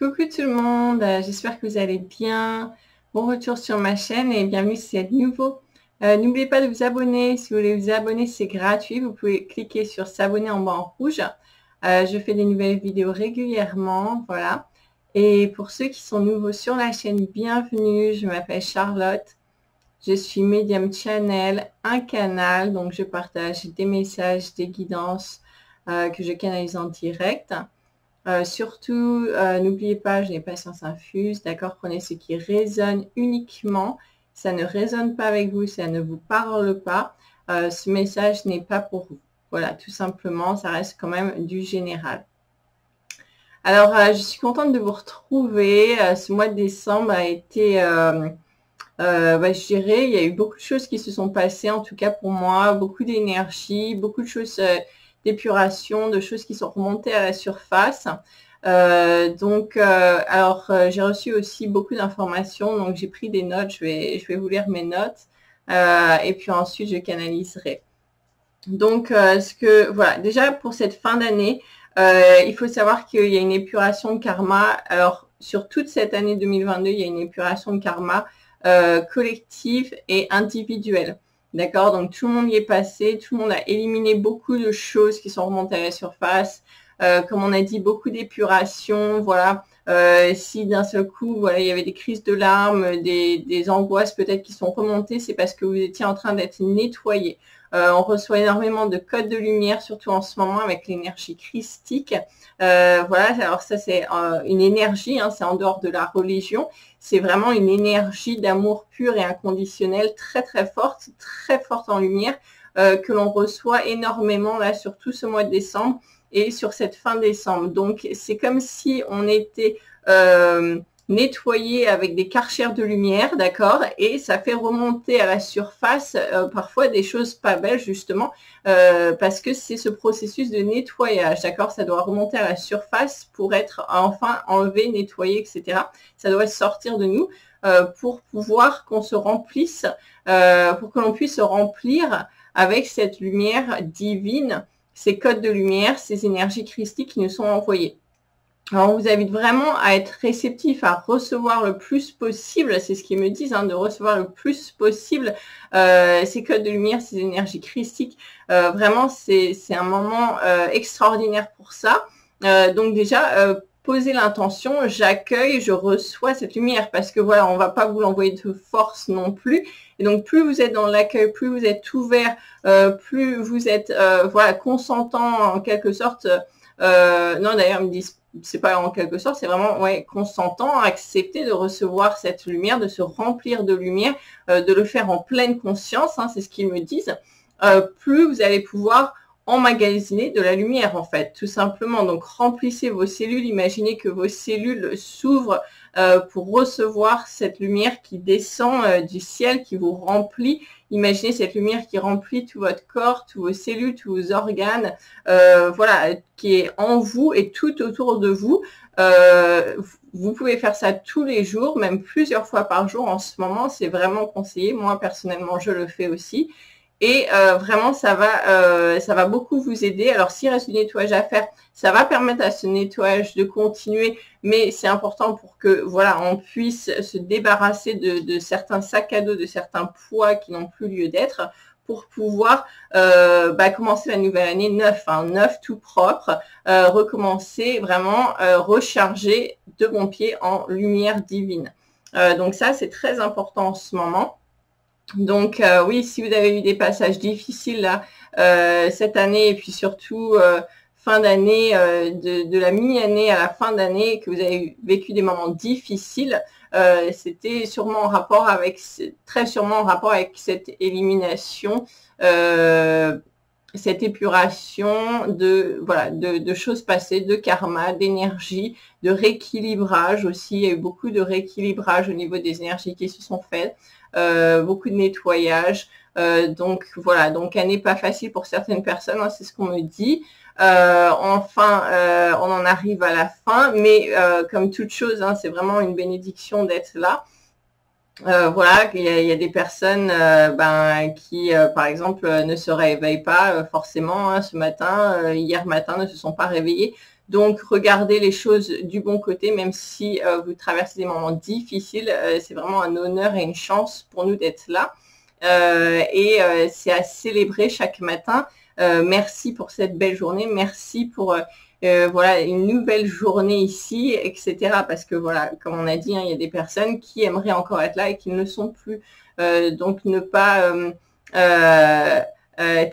Coucou tout le monde, j'espère que vous allez bien. Bon retour sur ma chaîne et bienvenue si c'est nouveau. N'oubliez pas de vous abonner. Si vous voulez vous abonner, c'est gratuit. Vous pouvez cliquer sur s'abonner en bas en rouge. Je fais des nouvelles vidéos régulièrement, voilà. Et pour ceux qui sont nouveaux sur la chaîne, bienvenue. Je m'appelle Charlotte. Je suis Medium Channel, un canal. Donc je partage des messages, des guidances que je canalise en direct. Surtout, n'oubliez pas, je n'ai pas science infuse, d'accord? Prenez ce qui résonne uniquement. Ça ne résonne pas avec vous, ça ne vous parle pas. Ce message n'est pas pour vous. Voilà, tout simplement, ça reste quand même du général. Alors, je suis contente de vous retrouver. Ce mois de décembre a été, je dirais, il y a eu beaucoup de choses qui se sont passées, en tout cas pour moi, beaucoup d'énergie, beaucoup de choses d'épuration, de choses qui sont remontées à la surface. J'ai reçu aussi beaucoup d'informations, donc j'ai pris des notes, je vais vous lire mes notes, et puis ensuite je canaliserai. Donc, voilà, déjà pour cette fin d'année, il faut savoir qu'il y a une épuration de karma. Alors, sur toute cette année 2022, il y a une épuration de karma collective et individuelle. D'accord? Donc, tout le monde y est passé, tout le monde a éliminé beaucoup de choses qui sont remontées à la surface. Comme on a dit, beaucoup d'épuration, voilà. Si d'un seul coup, voilà, il y avait des crises de larmes, des angoisses peut-être qui sont remontées, c'est parce que vous étiez en train d'être nettoyé. On reçoit énormément de codes de lumière, surtout en ce moment avec l'énergie christique. Voilà, alors ça c'est une énergie, hein, c'est en dehors de la religion. C'est vraiment une énergie d'amour pur et inconditionnel très très forte en lumière que l'on reçoit énormément là sur tout ce mois de décembre et sur cette fin décembre. Donc c'est comme si on était nettoyé avec des karchers de lumière, d'accord, et ça fait remonter à la surface parfois des choses pas belles justement parce que c'est ce processus de nettoyage, d'accord, ça doit remonter à la surface pour être enfin enlevé, nettoyé, etc. Ça doit sortir de nous pour pouvoir qu'on se remplisse, pour que l'on puisse se remplir avec cette lumière divine, ces codes de lumière, ces énergies christiques qui nous sont envoyées. Alors, on vous invite vraiment à être réceptif, à recevoir le plus possible, c'est ce qu'ils me disent, hein, de recevoir le plus possible ces codes de lumière, ces énergies christiques. Vraiment, c'est un moment extraordinaire pour ça. Donc déjà, posez l'intention, j'accueille, je reçois cette lumière, parce que voilà, on va pas vous l'envoyer de force non plus. Et donc, plus vous êtes dans l'accueil, plus vous êtes ouvert, plus vous êtes voilà, consentant en quelque sorte. Non, d'ailleurs, ils me disent, c'est pas en quelque sorte, c'est vraiment ouais, consentant, accepter de recevoir cette lumière, de se remplir de lumière, de le faire en pleine conscience, hein, c'est ce qu'ils me disent. Plus vous allez pouvoir emmagasiner de la lumière en fait, tout simplement. Donc remplissez vos cellules, imaginez que vos cellules s'ouvrent pour recevoir cette lumière qui descend du ciel, qui vous remplit. Imaginez cette lumière qui remplit tout votre corps, tous vos cellules, tous vos organes, voilà, qui est en vous et tout autour de vous. Vous pouvez faire ça tous les jours, même plusieurs fois par jour en ce moment, c'est vraiment conseillé. Moi, personnellement, je le fais aussi. Et vraiment, ça va beaucoup vous aider. Alors, s'il reste du nettoyage à faire, ça va permettre à ce nettoyage de continuer, mais c'est important pour que voilà, on puisse se débarrasser de certains sacs à dos, de certains poids qui n'ont plus lieu d'être, pour pouvoir commencer la nouvelle année neuf, hein, neuf, tout propre, recommencer vraiment recharger de bon pied en lumière divine. Donc ça, c'est très important en ce moment. Donc oui, si vous avez eu des passages difficiles là cette année et puis surtout fin d'année, de la mi-année à la fin d'année, que vous avez vécu des moments difficiles, c'était sûrement en rapport avec, très sûrement en rapport avec cette élimination, cette épuration de voilà de choses passées, de karma, d'énergie, de rééquilibrage aussi. Il y a eu beaucoup de rééquilibrage au niveau des énergies qui se sont faites. Beaucoup de nettoyage, donc voilà, donc année pas facile pour certaines personnes, hein, c'est ce qu'on me dit. Enfin, on en arrive à la fin, mais comme toute chose, hein, c'est vraiment une bénédiction d'être là. Voilà, il y a des personnes qui, par exemple, ne se réveillent pas forcément hein, ce matin, hier matin, ne se sont pas réveillées. Donc, regardez les choses du bon côté, même si vous traversez des moments difficiles. C'est vraiment un honneur et une chance pour nous d'être là. C'est à célébrer chaque matin. Merci pour cette belle journée. Merci pour voilà, une nouvelle journée ici, etc. Parce que voilà, comme on a dit, hein, il y a des personnes qui aimeraient encore être là et qui ne le sont plus. Donc, ne pas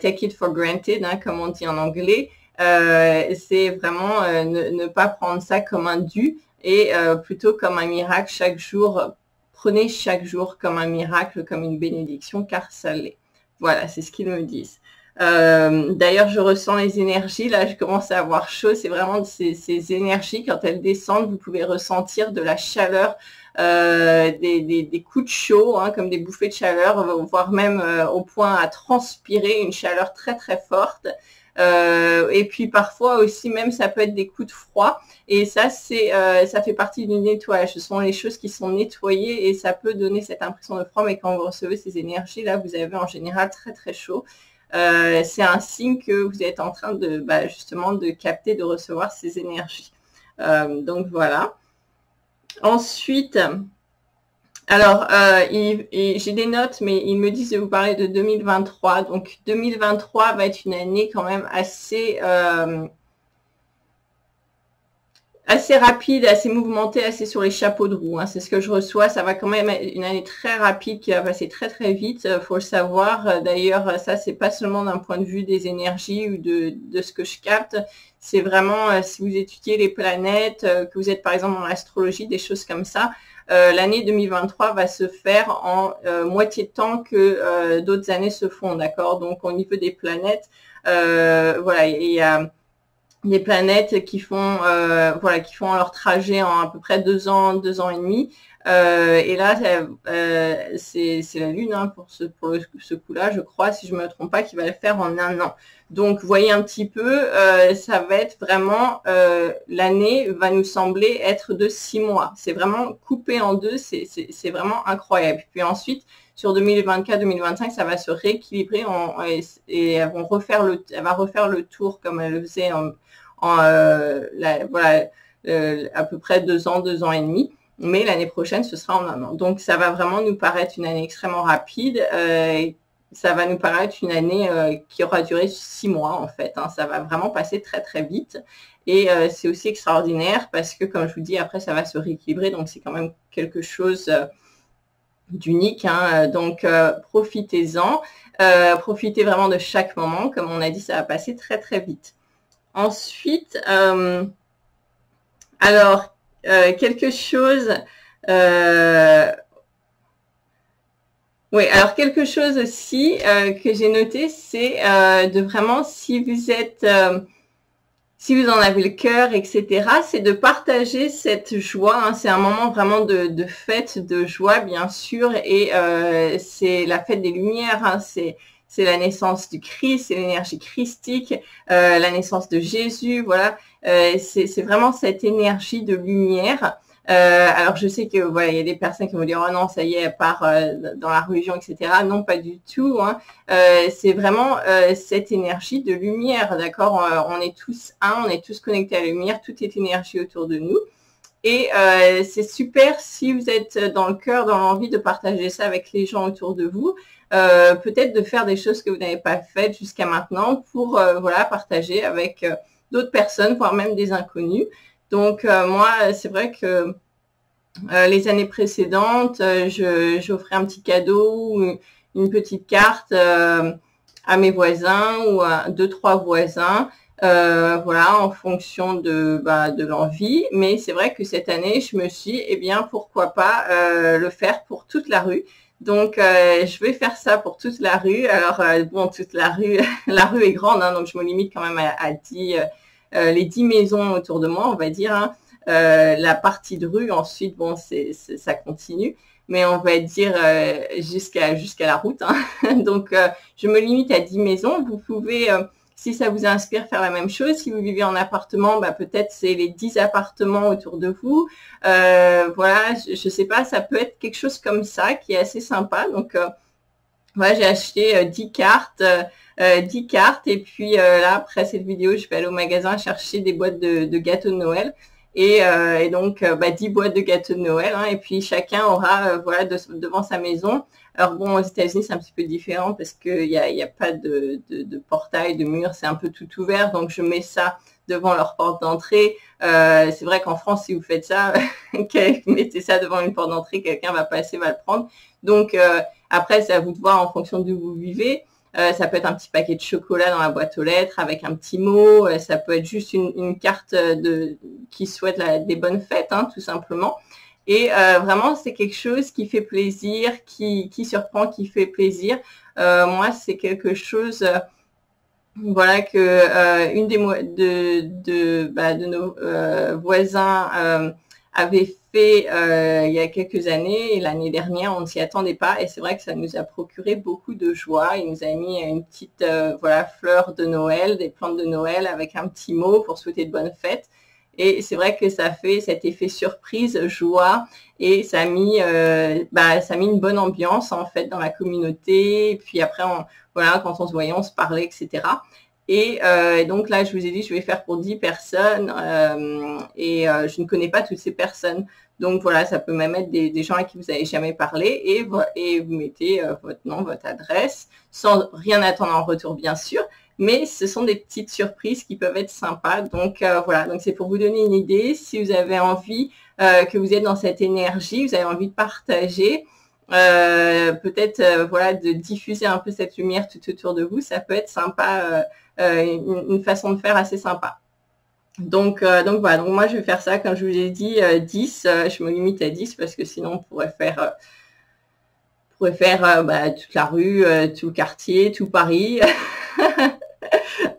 take it for granted, hein, comme on dit en anglais. C'est vraiment ne pas prendre ça comme un dû et plutôt comme un miracle chaque jour. Prenez chaque jour comme un miracle, comme une bénédiction, car ça l'est. Voilà, c'est ce qu'ils me disent. D'ailleurs, je ressens les énergies. Là, je commence à avoir chaud. C'est vraiment ces énergies, quand elles descendent, vous pouvez ressentir de la chaleur, des coups de chaud, hein, comme des bouffées de chaleur, voire même au point à transpirer, une chaleur très très forte. Et puis parfois aussi même ça peut être des coups de froid et ça ça fait partie du nettoyage. Ce sont les choses qui sont nettoyées et ça peut donner cette impression de froid, mais quand vous recevez ces énergies là, vous avez en général très très chaud. C'est un signe que vous êtes en train de justement de capter, de recevoir ces énergies. Donc voilà. Ensuite, alors, j'ai des notes, mais ils me disent de vous parler de 2023. Donc, 2023 va être une année quand même assez rapide, assez mouvementée, assez sur les chapeaux de roue. Hein. C'est ce que je reçois. Ça va quand même être une année très rapide qui va passer très très vite. Faut le savoir. D'ailleurs, ça c'est pas seulement d'un point de vue des énergies ou de ce que je capte. C'est vraiment si vous étudiez les planètes, que vous êtes par exemple dans l'astrologie, des choses comme ça. L'année 2023 va se faire en moitié de temps que d'autres années se font, d'accord? Donc au niveau des planètes, voilà, il y a des planètes qui font voilà, qui font leur trajet en à peu près 2 ans, 2 ans et demi. Et là, c'est la Lune hein, pour ce coup-là, je crois, si je me trompe pas, qui va le faire en 1 an. Donc, vous voyez un petit peu, ça va être vraiment, l'année va nous sembler être de 6 mois. C'est vraiment coupé en deux, c'est vraiment incroyable. Puis ensuite, sur 2024-2025, ça va se rééquilibrer et elle va refaire le tour comme elle le faisait voilà, à peu près 2 ans, 2 ans et demi. Mais l'année prochaine, ce sera en 1 an. Donc, ça va vraiment nous paraître une année extrêmement rapide. Ça va nous paraître une année qui aura duré 6 mois, en fait. Hein. Ça va vraiment passer très, très vite. Et c'est aussi extraordinaire parce que, comme je vous dis, après, ça va se rééquilibrer. Donc, c'est quand même quelque chose d'unique. Hein. Donc, profitez-en. Profitez vraiment de chaque moment. Comme on a dit, ça va passer très, très vite. Ensuite, alors, quelque chose... oui, alors quelque chose aussi que j'ai noté, c'est de vraiment, si vous en avez le cœur, etc., c'est de partager cette joie. Hein. C'est un moment vraiment de fête, de joie, bien sûr, et c'est la fête des Lumières. Hein. C'est la naissance du Christ, c'est l'énergie christique, la naissance de Jésus, voilà. C'est vraiment cette énergie de lumière. Alors je sais que voilà, il y a des personnes qui vont dire oh non, ça y est, elle part dans la religion, etc. Non, pas du tout. Hein. C'est vraiment cette énergie de lumière, d'accord. On est tous un, on est tous connectés à la lumière, tout est énergie autour de nous. Et c'est super si vous êtes dans le cœur, dans l'envie de partager ça avec les gens autour de vous. Peut-être de faire des choses que vous n'avez pas faites jusqu'à maintenant pour voilà, partager avec d'autres personnes, voire même des inconnus. Donc moi, c'est vrai que les années précédentes, j'offrais un petit cadeau ou une petite carte à mes voisins ou à 2-3 voisins, voilà, en fonction de l'envie. Mais c'est vrai que cette année, je me suis dit, eh bien, pourquoi pas le faire pour toute la rue. Donc, je vais faire ça pour toute la rue. Alors, bon, toute la rue, la rue est grande, hein, donc je me limite quand même à 10... les 10 maisons autour de moi, on va dire, hein, la partie de rue, ensuite, bon, ça continue, mais on va dire jusqu'à la route. Hein. Donc, je me limite à 10 maisons. Vous pouvez, si ça vous inspire, faire la même chose. Si vous vivez en appartement, peut-être c'est les 10 appartements autour de vous. Voilà, je sais pas, ça peut être quelque chose comme ça qui est assez sympa. Donc, Moi, j'ai acheté 10 cartes. 10 cartes et puis là après cette vidéo je vais aller au magasin chercher des boîtes de gâteaux de Noël et donc 10 boîtes de gâteaux de Noël hein, et puis chacun aura voilà devant sa maison. Alors bon, aux États-Unis c'est un petit peu différent parce qu'il y a pas de portail, de mur, c'est un peu tout ouvert, donc je mets ça devant leur porte d'entrée. C'est vrai qu'en France si vous faites ça mettez ça devant une porte d'entrée, quelqu'un va passer, va le prendre. Donc après c'est à vous de voir en fonction d'où vous vivez. Ça peut être un petit paquet de chocolat dans la boîte aux lettres avec un petit mot. Ça peut être juste une carte qui souhaite des bonnes fêtes, hein, tout simplement. Et vraiment, c'est quelque chose qui fait plaisir, qui surprend, qui fait plaisir. Moi, c'est quelque chose, voilà, que une de nos voisins avait fait il y a quelques années et l'année dernière on ne s'y attendait pas et c'est vrai que ça nous a procuré beaucoup de joie. Il nous a mis une petite voilà fleur de Noël, des plantes de Noël avec un petit mot pour souhaiter de bonnes fêtes et c'est vrai que ça fait cet effet surprise, joie et ça a mis une bonne ambiance en fait dans la communauté et puis après voilà quand on se voyait on se parlait etc. Et donc là, je vous ai dit, je vais faire pour 10 personnes je ne connais pas toutes ces personnes. Donc voilà, ça peut même être des gens à qui vous n'avez jamais parlé et vous mettez votre nom, votre adresse, sans rien attendre en retour bien sûr. Mais ce sont des petites surprises qui peuvent être sympas. Donc voilà, donc c'est pour vous donner une idée. Si vous avez envie que vous êtes dans cette énergie, vous avez envie de partager, peut-être voilà de diffuser un peu cette lumière tout autour de vous, ça peut être sympa. Une façon de faire assez sympa. Donc voilà, donc moi je vais faire ça, comme je vous ai dit, 10, je me limite à 10 parce que sinon on pourrait faire toute la rue, tout le quartier, tout Paris.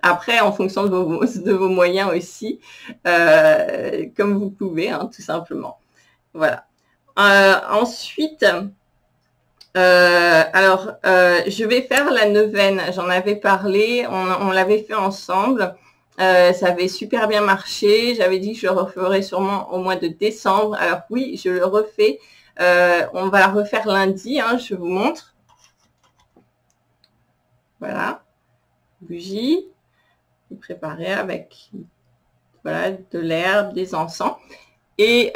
Après, en fonction de vos moyens aussi, comme vous pouvez, hein, tout simplement. Voilà. Ensuite, je vais faire la neuvaine. J'en avais parlé, on l'avait fait ensemble. Ça avait super bien marché. J'avais dit que je le referais sûrement au mois de décembre. Alors oui, je le refais. On va la refaire lundi, hein, je vous montre. Voilà. Bougie. Vous préparez avec voilà, de l'herbe, des encens. Et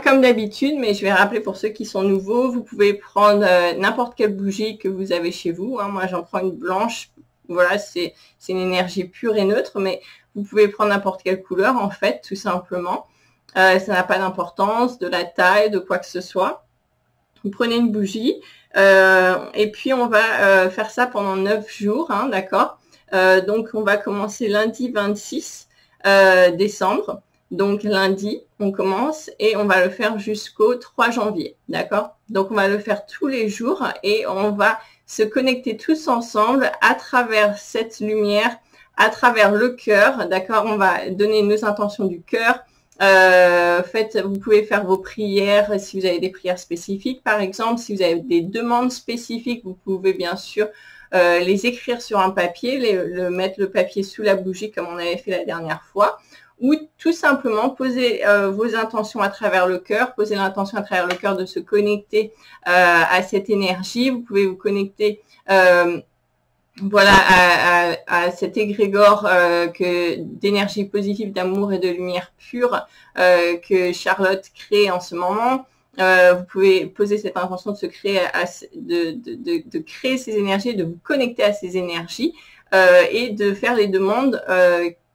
comme d'habitude, mais je vais rappeler pour ceux qui sont nouveaux, vous pouvez prendre n'importe quelle bougie que vous avez chez vous. Hein. Moi, j'en prends une blanche. Voilà, c'est une énergie pure et neutre, mais vous pouvez prendre n'importe quelle couleur, en fait, tout simplement. Ça n'a pas d'importance, de la taille, de quoi que ce soit. Vous prenez une bougie et puis on va faire ça pendant 9 jours, hein, d'accord. Donc, on va commencer lundi 26 décembre. Donc lundi, on commence et on va le faire jusqu'au 3 janvier, d'accord? Donc on va le faire tous les jours et on va se connecter tous ensemble à travers cette lumière, à travers le cœur, d'accord? On va donner nos intentions du cœur. Vous pouvez faire vos prières si vous avez des prières spécifiques, par exemple. Si vous avez des demandes spécifiques, vous pouvez bien sûr les écrire sur un papier, mettre le papier sous la bougie comme on avait fait la dernière fois. Ou tout simplement poser vos intentions à travers le cœur, poser l'intention à travers le cœur de se connecter à cette énergie. Vous pouvez vous connecter voilà, à cet égrégore d'énergie positive, d'amour et de lumière pure que Charlotte crée en ce moment. Vous pouvez poser cette intention de se créer, de créer ces énergies, de vous connecter à ces énergies et de faire les demandes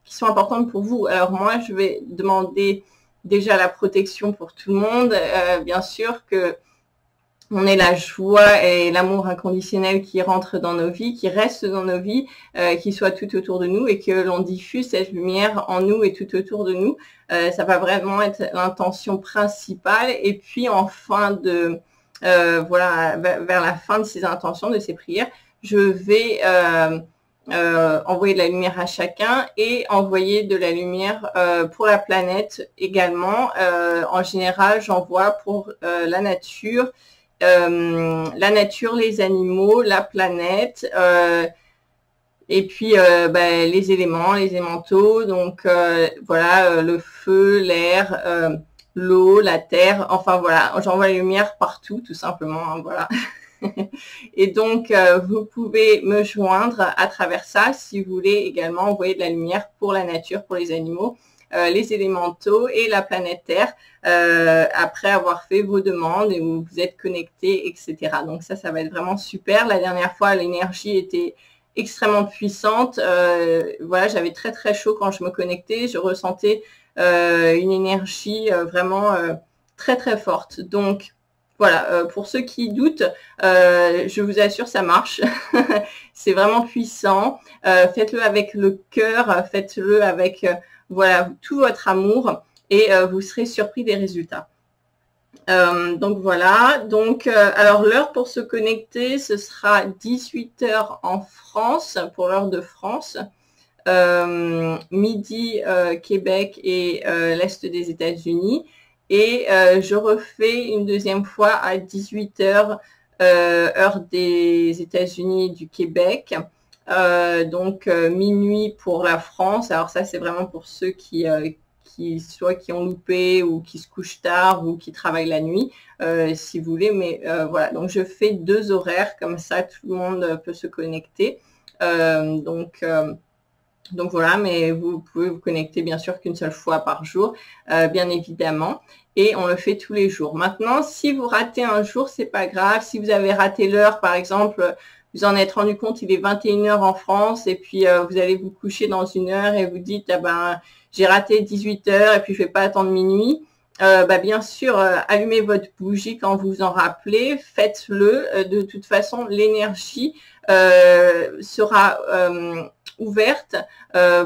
qui sont importantes pour vous. Alors moi, je vais demander déjà la protection pour tout le monde. Bien sûr que on ait la joie et l'amour inconditionnel qui rentre dans nos vies, qui reste dans nos vies, qui soit tout autour de nous et que l'on diffuse cette lumière en nous et tout autour de nous. Ça va vraiment être l'intention principale. Et puis en fin de voilà, vers la fin de ces intentions, de ces prières, je vais envoyer de la lumière à chacun et envoyer de la lumière pour la planète également. En général, j'envoie pour la nature, les animaux, la planète, et puis les éléments, les élémentaux, donc voilà, le feu, l'air, l'eau, la terre, enfin voilà, j'envoie la lumière partout tout simplement, hein, voilà. Et donc, vous pouvez me joindre à travers ça si vous voulez également envoyer de la lumière pour la nature, pour les animaux, les élémentaux et la planète Terre, après avoir fait vos demandes et où vous êtes connecté, etc. Donc ça va être vraiment super. La dernière fois, l'énergie était extrêmement puissante. Voilà, j'avais très très chaud quand je me connectais. Je ressentais une énergie vraiment très très forte. Donc voilà, pour ceux qui doutent, je vous assure, ça marche. C'est vraiment puissant. Faites-le avec le cœur, faites-le avec voilà, tout votre amour et vous serez surpris des résultats. Donc voilà, donc alors l'heure pour se connecter, ce sera 18 h en France, pour l'heure de France, midi Québec et l'Est des États-Unis, et je refais une deuxième fois à 18 h heure des États-Unis et du Québec, donc minuit pour la France. Alors ça c'est vraiment pour ceux qui soit qui ont loupé ou qui se couchent tard ou qui travaillent la nuit, si vous voulez. Mais voilà, donc je fais 2 horaires, comme ça tout le monde peut se connecter. Donc voilà, mais vous pouvez vous connecter bien sûr qu'une seule fois par jour, bien évidemment. Et on le fait tous les jours. Maintenant, si vous ratez un jour, c'est pas grave. Si vous avez raté l'heure, par exemple, vous en êtes rendu compte, il est 21 h en France, et puis vous allez vous coucher dans 1 heure et vous dites, ah ben, j'ai raté 18 h et puis je vais pas attendre minuit. Bien sûr, allumez votre bougie quand vous vous en rappelez, faites-le. De toute façon, l'énergie sera ouverte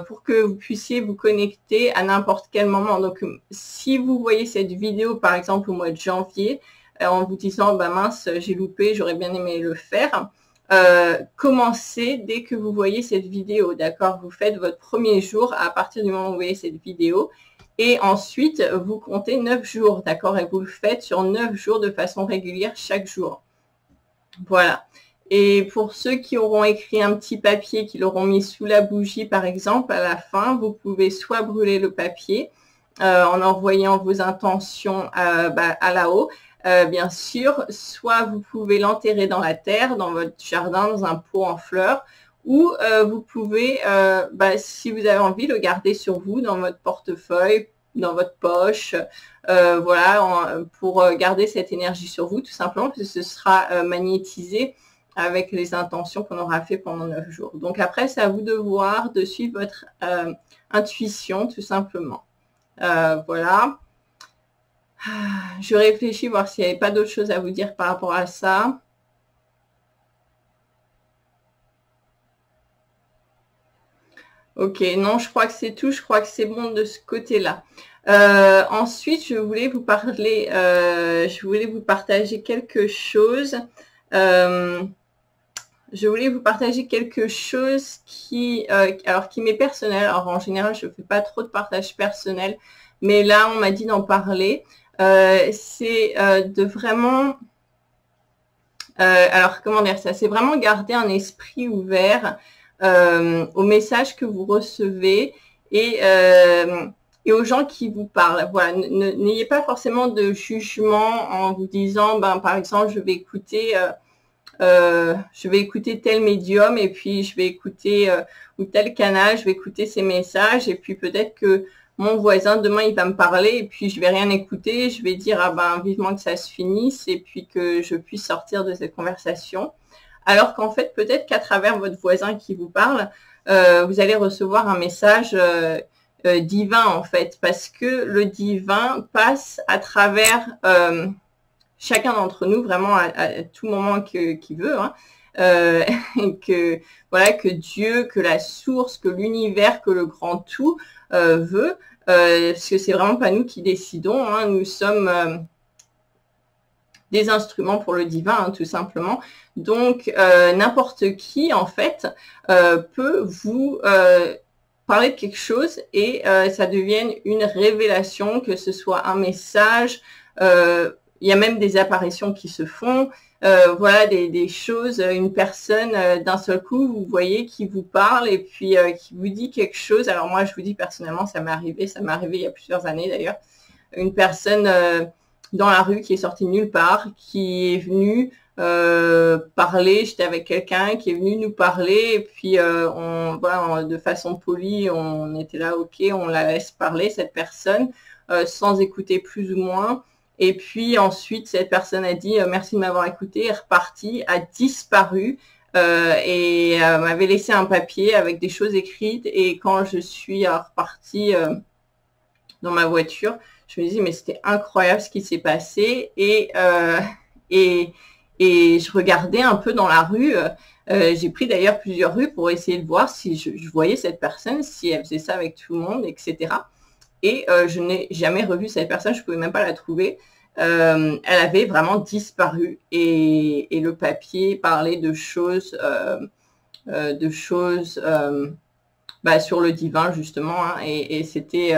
pour que vous puissiez vous connecter à n'importe quel moment. Donc, si vous voyez cette vidéo, par exemple, au mois de janvier, en vous disant, bah mince, j'ai loupé, j'aurais bien aimé le faire, commencez dès que vous voyez cette vidéo, d'accord? Vous faites votre premier jour à partir du moment où vous voyez cette vidéo, et ensuite, vous comptez 9 jours, d'accord? Et vous le faites sur 9 jours de façon régulière chaque jour. Voilà. Et pour ceux qui auront écrit un petit papier, qui l'auront mis sous la bougie, par exemple, à la fin, vous pouvez soit brûler le papier en envoyant vos intentions à là-haut, bien sûr, soit vous pouvez l'enterrer dans la terre, dans votre jardin, dans un pot en fleurs, ou vous pouvez, si vous avez envie, le garder sur vous, dans votre portefeuille, dans votre poche, voilà, pour garder cette énergie sur vous, tout simplement, parce que ce sera magnétisé avec les intentions qu'on aura fait pendant 9 jours. Donc après, c'est à vous de voir, de suivre votre intuition, tout simplement. Voilà. Je réfléchis, voir s'il n'y avait pas d'autre chose à vous dire par rapport à ça. Ok, non, je crois que c'est tout. Je crois que c'est bon de ce côté-là. Ensuite, je voulais vous parler, je voulais vous partager quelque chose. Je voulais vous partager quelque chose qui m'est personnel. Alors, en général, je ne fais pas trop de partage personnel, mais là, on m'a dit d'en parler. C'est de vraiment... alors, comment dire ça? C'est vraiment garder un esprit ouvert aux messages que vous recevez et aux gens qui vous parlent. Voilà, n'ayez pas forcément de jugement en vous disant, par exemple, je vais écouter tel médium et puis je vais écouter ou tel canal, je vais écouter ces messages et puis peut-être que mon voisin demain il va me parler et puis je vais rien écouter, je vais dire vivement que ça se finisse et puis que je puisse sortir de cette conversation. Alors qu'en fait peut-être qu'à travers votre voisin qui vous parle, vous allez recevoir un message divin en fait, parce que le divin passe à travers chacun d'entre nous vraiment à tout moment qu'il veut, hein, que voilà, que Dieu, que la source, que l'univers, que le grand tout veut, parce que c'est vraiment pas nous qui décidons, hein, nous sommes des instruments pour le divin, hein, tout simplement. Donc n'importe qui en fait peut vous parler de quelque chose et ça devienne une révélation, que ce soit un message. Il y a même des apparitions qui se font, voilà, des choses, une personne d'un seul coup, vous voyez, qui vous parle et puis qui vous dit quelque chose. Alors moi, je vous dis personnellement, ça m'est arrivé il y a plusieurs années d'ailleurs, une personne dans la rue qui est sortie nulle part, qui est venue parler. J'étais avec quelqu'un qui est venu nous parler et puis voilà, de façon polie, on était là, ok, on la laisse parler, cette personne, sans écouter plus ou moins. Et puis ensuite, cette personne a dit merci de m'avoir écouté, est repartie, a disparu et m'avait laissé un papier avec des choses écrites. Et quand je suis repartie dans ma voiture, je me dis mais c'était incroyable ce qui s'est passé. Et je regardais un peu dans la rue. J'ai pris d'ailleurs plusieurs rues pour essayer de voir si je voyais cette personne, si elle faisait ça avec tout le monde, etc. Et je n'ai jamais revu cette personne, je ne pouvais même pas la trouver. Elle avait vraiment disparu et le papier parlait de choses, sur le divin justement, hein, et c'était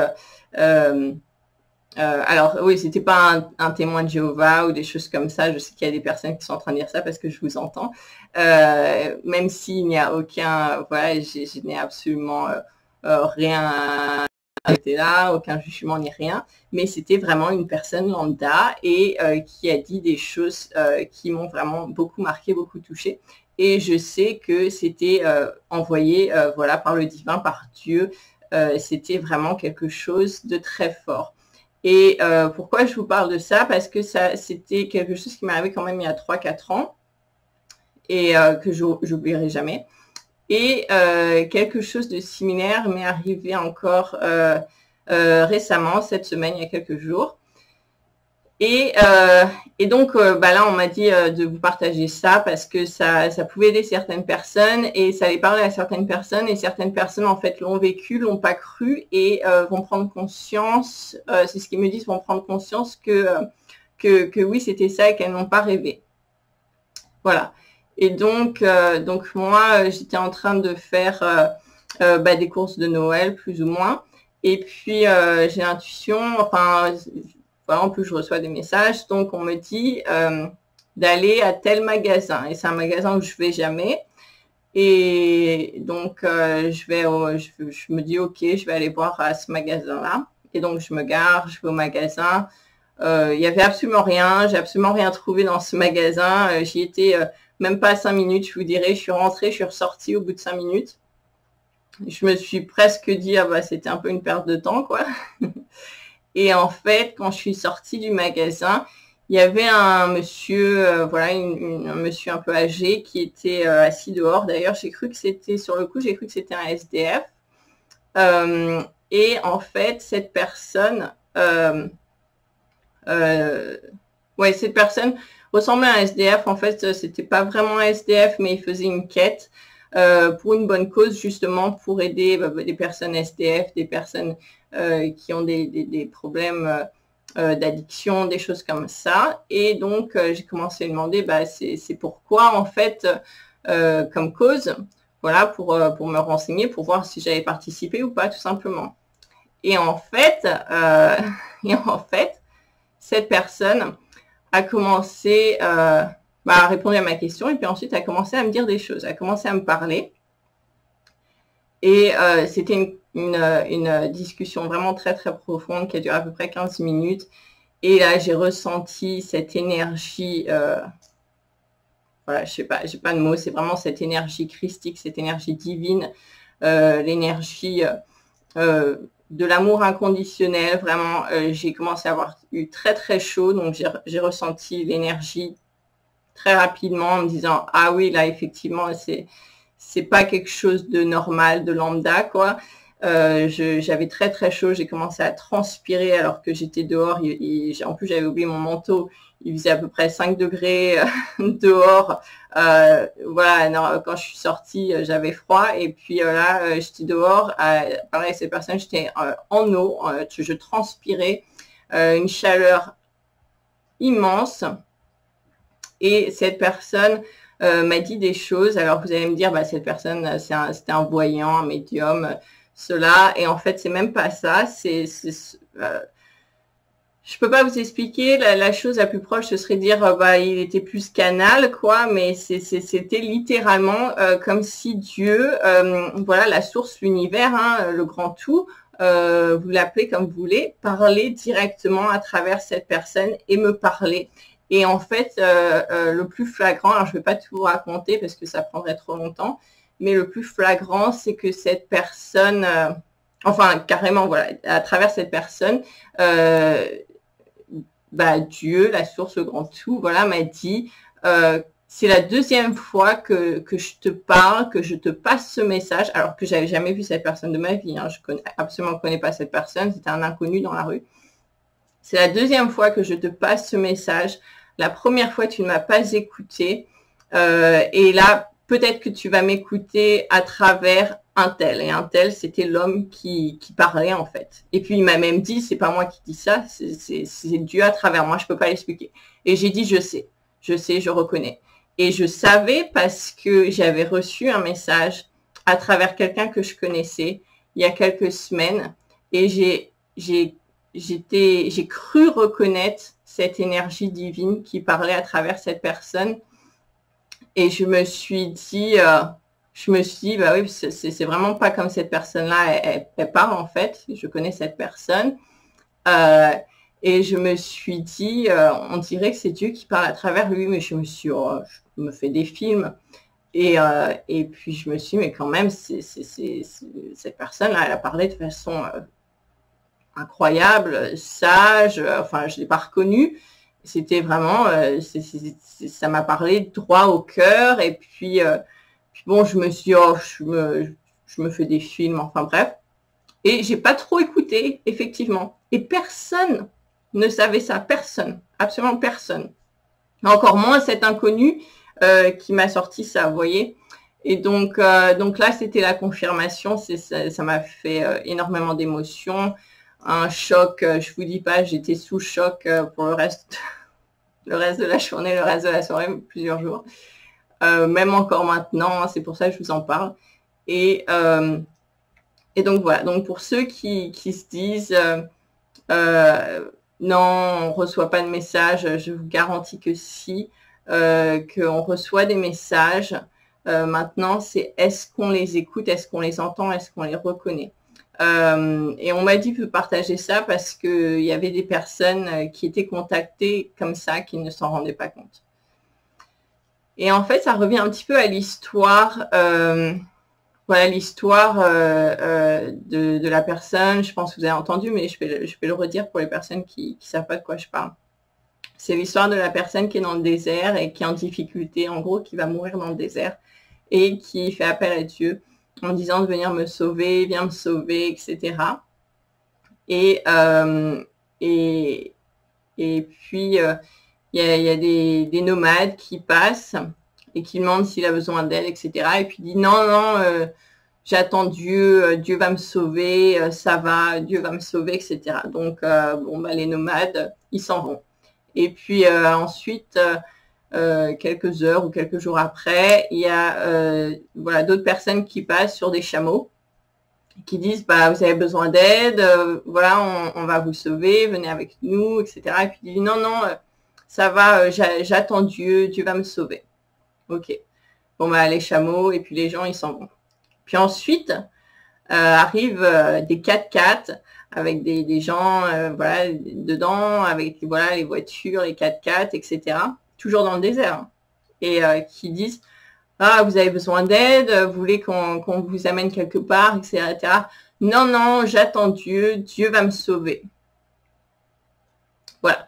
alors oui, c'était pas un témoin de Jéhovah ou des choses comme ça. Je sais qu'il y a des personnes qui sont en train de dire ça parce que je vous entends. Même s'il n'y a aucun, voilà, je n'ai absolument rien été là, aucun jugement ni rien. Mais c'était vraiment une personne lambda et qui a dit des choses qui m'ont vraiment beaucoup marqué, beaucoup touché. Et je sais que c'était envoyé, voilà, par le divin, par Dieu. C'était vraiment quelque chose de très fort. Et pourquoi je vous parle de ça? Parce que ça, c'était quelque chose qui m'est arrivé quand même il y a 3-4 ans et que j'oublierai jamais. Et quelque chose de similaire m'est arrivé encore récemment, cette semaine, il y a quelques jours. Et donc, là, on m'a dit de vous partager ça parce que ça pouvait aider certaines personnes et ça allait parler à certaines personnes et certaines personnes, en fait, l'ont vécu, l'ont pas cru et vont prendre conscience, c'est ce qu'ils me disent, vont prendre conscience que oui, c'était ça et qu'elles n'ont pas rêvé. Voilà. Et donc moi, j'étais en train de faire des courses de Noël, plus ou moins. Et puis, j'ai l'intuition, enfin... Voilà, en plus, je reçois des messages. Donc, on me dit d'aller à tel magasin. Et c'est un magasin où je vais jamais. Et donc, je me dis, OK, je vais aller voir à ce magasin-là. Et donc, je me gare, je vais au magasin. Il n'y avait absolument rien. J'ai absolument rien trouvé dans ce magasin. J'y étais même pas 5 minutes, je vous dirais. Je suis rentrée, je suis ressortie au bout de 5 minutes. Je me suis presque dit, ah bah, c'était un peu une perte de temps, quoi. Et en fait, quand je suis sortie du magasin, il y avait un monsieur, voilà, un monsieur un peu âgé qui était assis dehors. D'ailleurs, j'ai cru que c'était, sur le coup, j'ai cru que c'était un SDF. Et en fait, cette personne, cette personne ressemblait à un SDF. En fait, c'était pas vraiment un SDF, mais il faisait une quête pour une bonne cause, justement, pour aider les personnes SDF, des personnes qui ont des problèmes d'addiction, des choses comme ça. Et donc, j'ai commencé à lui demander, c'est pourquoi, en fait, comme cause, voilà, pour me renseigner, pour voir si j'avais participé ou pas, tout simplement. Et en fait, cette personne a commencé à répondre à ma question et puis ensuite a commencé à me dire des choses, a commencé à me parler. Et c'était une discussion vraiment très, très profonde qui a duré à peu près 15 minutes. Et là, j'ai ressenti cette énergie, voilà, je sais pas, j'ai pas de mots, c'est vraiment cette énergie christique, cette énergie divine, l'énergie de l'amour inconditionnel. Vraiment, j'ai commencé à avoir eu très, très chaud. Donc, j'ai ressenti l'énergie très rapidement en me disant, ah oui, là, effectivement, c'est pas quelque chose de normal, de lambda, quoi. J'avais très très chaud, j'ai commencé à transpirer alors que j'étais dehors. En plus, j'avais oublié mon manteau. Il faisait à peu près 5 degrés dehors. Voilà, quand je suis sortie, j'avais froid. Et puis là, j'étais dehors. Pareil, ces personnes, j'étais en eau. Je transpirais. Une chaleur immense. Et cette personne m'a dit des choses. Alors, vous allez me dire, cette personne, c'était un voyant, un médium, cela. Et en fait, c'est même pas ça. Je peux pas vous expliquer. La chose la plus proche, ce serait dire, il était plus canal, quoi. Mais c'était littéralement comme si Dieu, voilà, la source, l'univers, hein, le grand tout, vous l'appelez comme vous voulez, parlait directement à travers cette personne et me parlait. Et en fait, le plus flagrant, alors je ne vais pas tout vous raconter parce que ça prendrait trop longtemps, mais le plus flagrant, c'est que cette personne, enfin carrément, voilà, à travers cette personne, Dieu, la source, le grand tout, voilà, m'a dit, c'est la deuxième fois que je te parle, que je te passe ce message, alors que j'avais jamais vu cette personne de ma vie, hein, je absolument connais pas cette personne, c'était un inconnu dans la rue. C'est la deuxième fois que je te passe ce message. La première fois, tu ne m'as pas écouté. Et là, peut-être que tu vas m'écouter à travers un tel. Et un tel, c'était l'homme qui parlait, en fait. Et puis, il m'a même dit, c'est pas moi qui dis ça, c'est Dieu à travers moi, je peux pas l'expliquer. Et j'ai dit, je sais, je reconnais. Et je savais parce que j'avais reçu un message à travers quelqu'un que je connaissais il y a quelques semaines. Et j'ai cru reconnaître cette énergie divine qui parlait à travers cette personne. Et je me suis dit, bah oui, c'est vraiment pas comme cette personne-là, elle parle en fait. Je connais cette personne. Et je me suis dit, on dirait que c'est Dieu qui parle à travers lui, mais je me suis, je me fais des films. Et puis je me suis dit, mais quand même, cette personne-là, elle a parlé de façon incroyable, sage, enfin, je ne l'ai pas reconnu. C'était vraiment, ça m'a parlé droit au cœur. Et puis bon, je me suis dit, oh, je me fais des films, enfin bref. Et j'ai pas trop écouté, effectivement. Et personne ne savait ça, personne, absolument personne. Encore moins cet inconnu qui m'a sorti ça, vous voyez. Et donc là, c'était la confirmation. Ça m'a fait énormément d'émotions. Un choc, je vous dis pas, j'étais sous choc pour le reste de la journée, le reste de la soirée, plusieurs jours. Même encore maintenant, c'est pour ça que je vous en parle. Et donc voilà, donc pour ceux qui se disent non, on reçoit pas de messages, je vous garantis que si, qu'on reçoit des messages. Maintenant, c'est est-ce qu'on les écoute, est-ce qu'on les entend, est-ce qu'on les reconnaît. Et on m'a dit de partager ça parce qu'il y avait des personnes qui étaient contactées comme ça, qui ne s'en rendaient pas compte. Et en fait, ça revient un petit peu à l'histoire, voilà l'histoire de la personne. Je pense que vous avez entendu, mais je vais le redire pour les personnes qui ne savent pas de quoi je parle. C'est l'histoire de la personne qui est dans le désert et qui est en difficulté, en gros, qui va mourir dans le désert et qui fait appel à Dieu en disant de venir me sauver, viens me sauver, etc. Et puis, il y a des nomades qui passent et qui demandent s'il a besoin d'aide, etc. Et puis il dit non, j'attends Dieu, Dieu va me sauver, ça va, Dieu va me sauver, etc. Donc, les nomades, ils s'en vont. Et puis ensuite, quelques heures ou quelques jours après, il y a d'autres personnes qui passent sur des chameaux qui disent vous avez besoin d'aide, voilà, on va vous sauver, venez avec nous, etc. Et puis il dit non, ça va, j'attends Dieu, Dieu va me sauver. Ok. Bon les chameaux et puis les gens ils s'en vont. Puis ensuite arrivent des 4x4 avec des gens dedans, avec les voitures, les 4x4, etc. Toujours dans le désert, hein, et qui disent vous avez besoin d'aide, vous voulez qu'on vous amène quelque part, etc. Non, j'attends Dieu, Dieu va me sauver. Voilà.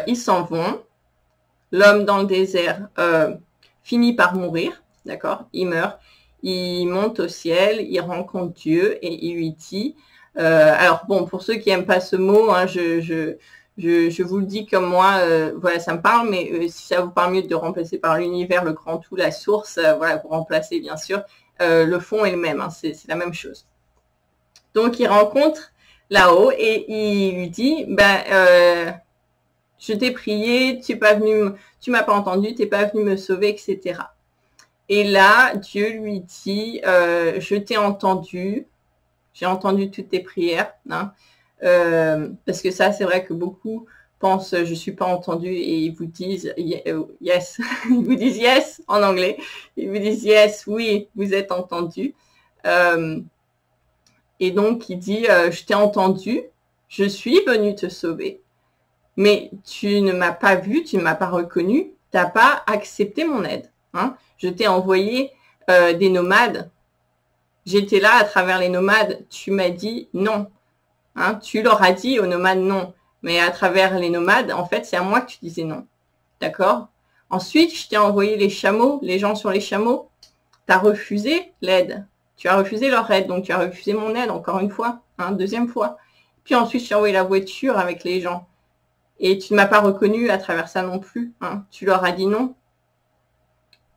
Ils s'en vont. L'homme dans le désert finit par mourir, d'accord? Il meurt. Il monte au ciel, il rencontre Dieu et il lui dit. Alors bon, pour ceux qui n'aiment pas ce mot, hein, je vous le dis comme moi, ça me parle, mais si ça vous parle mieux de remplacer par l'univers, le grand tout, la source, vous remplacez bien sûr, le fond est le même, hein, c'est la même chose. Donc il rencontre là-haut et il lui dit, je t'ai prié, tu m'as pas entendu, tu n'es pas venu me sauver, etc. Et là, Dieu lui dit, je t'ai entendu, j'ai entendu toutes tes prières, hein. Parce que ça, c'est vrai que beaucoup pensent je suis pas entendu et ils vous disent yes, ils vous disent yes en anglais, ils vous disent yes, oui, vous êtes entendu. Et donc il dit je t'ai entendu, je suis venu te sauver, mais tu ne m'as pas vu, tu ne m'as pas reconnu, tu n'as pas accepté mon aide. Hein. Je t'ai envoyé des nomades. J'étais là à travers les nomades. Tu m'as dit non. Hein. Tu leur as dit aux nomades non. Mais à travers les nomades, en fait, c'est à moi que tu disais non. D'accord? Ensuite, je t'ai envoyé les chameaux, les gens sur les chameaux. Tu as refusé l'aide. Tu as refusé leur aide. Donc, tu as refusé mon aide, encore une fois. Hein, deuxième fois. Puis ensuite, je t'ai envoyé la voiture avec les gens. Et tu ne m'as pas reconnu à travers ça non plus. Hein. Tu leur as dit non.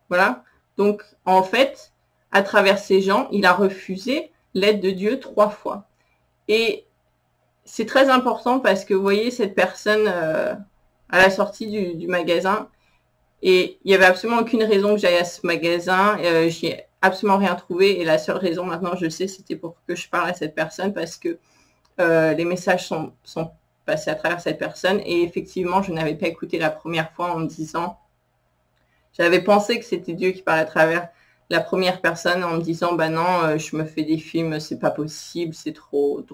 Voilà. Donc, en fait, à travers ces gens, il a refusé l'aide de Dieu 3 fois. Et c'est très important parce que vous voyez cette personne à la sortie du magasin et il n'y avait absolument aucune raison que j'aille à ce magasin. J'y ai absolument rien trouvé et la seule raison maintenant, je sais, c'était pour que je parle à cette personne parce que les messages sont passés à travers cette personne et effectivement, je n'avais pas écouté la première fois en me disant, j'avais pensé que c'était Dieu qui parlait à travers la première personne en me disant, bah non, je me fais des films, c'est pas possible, c'est trop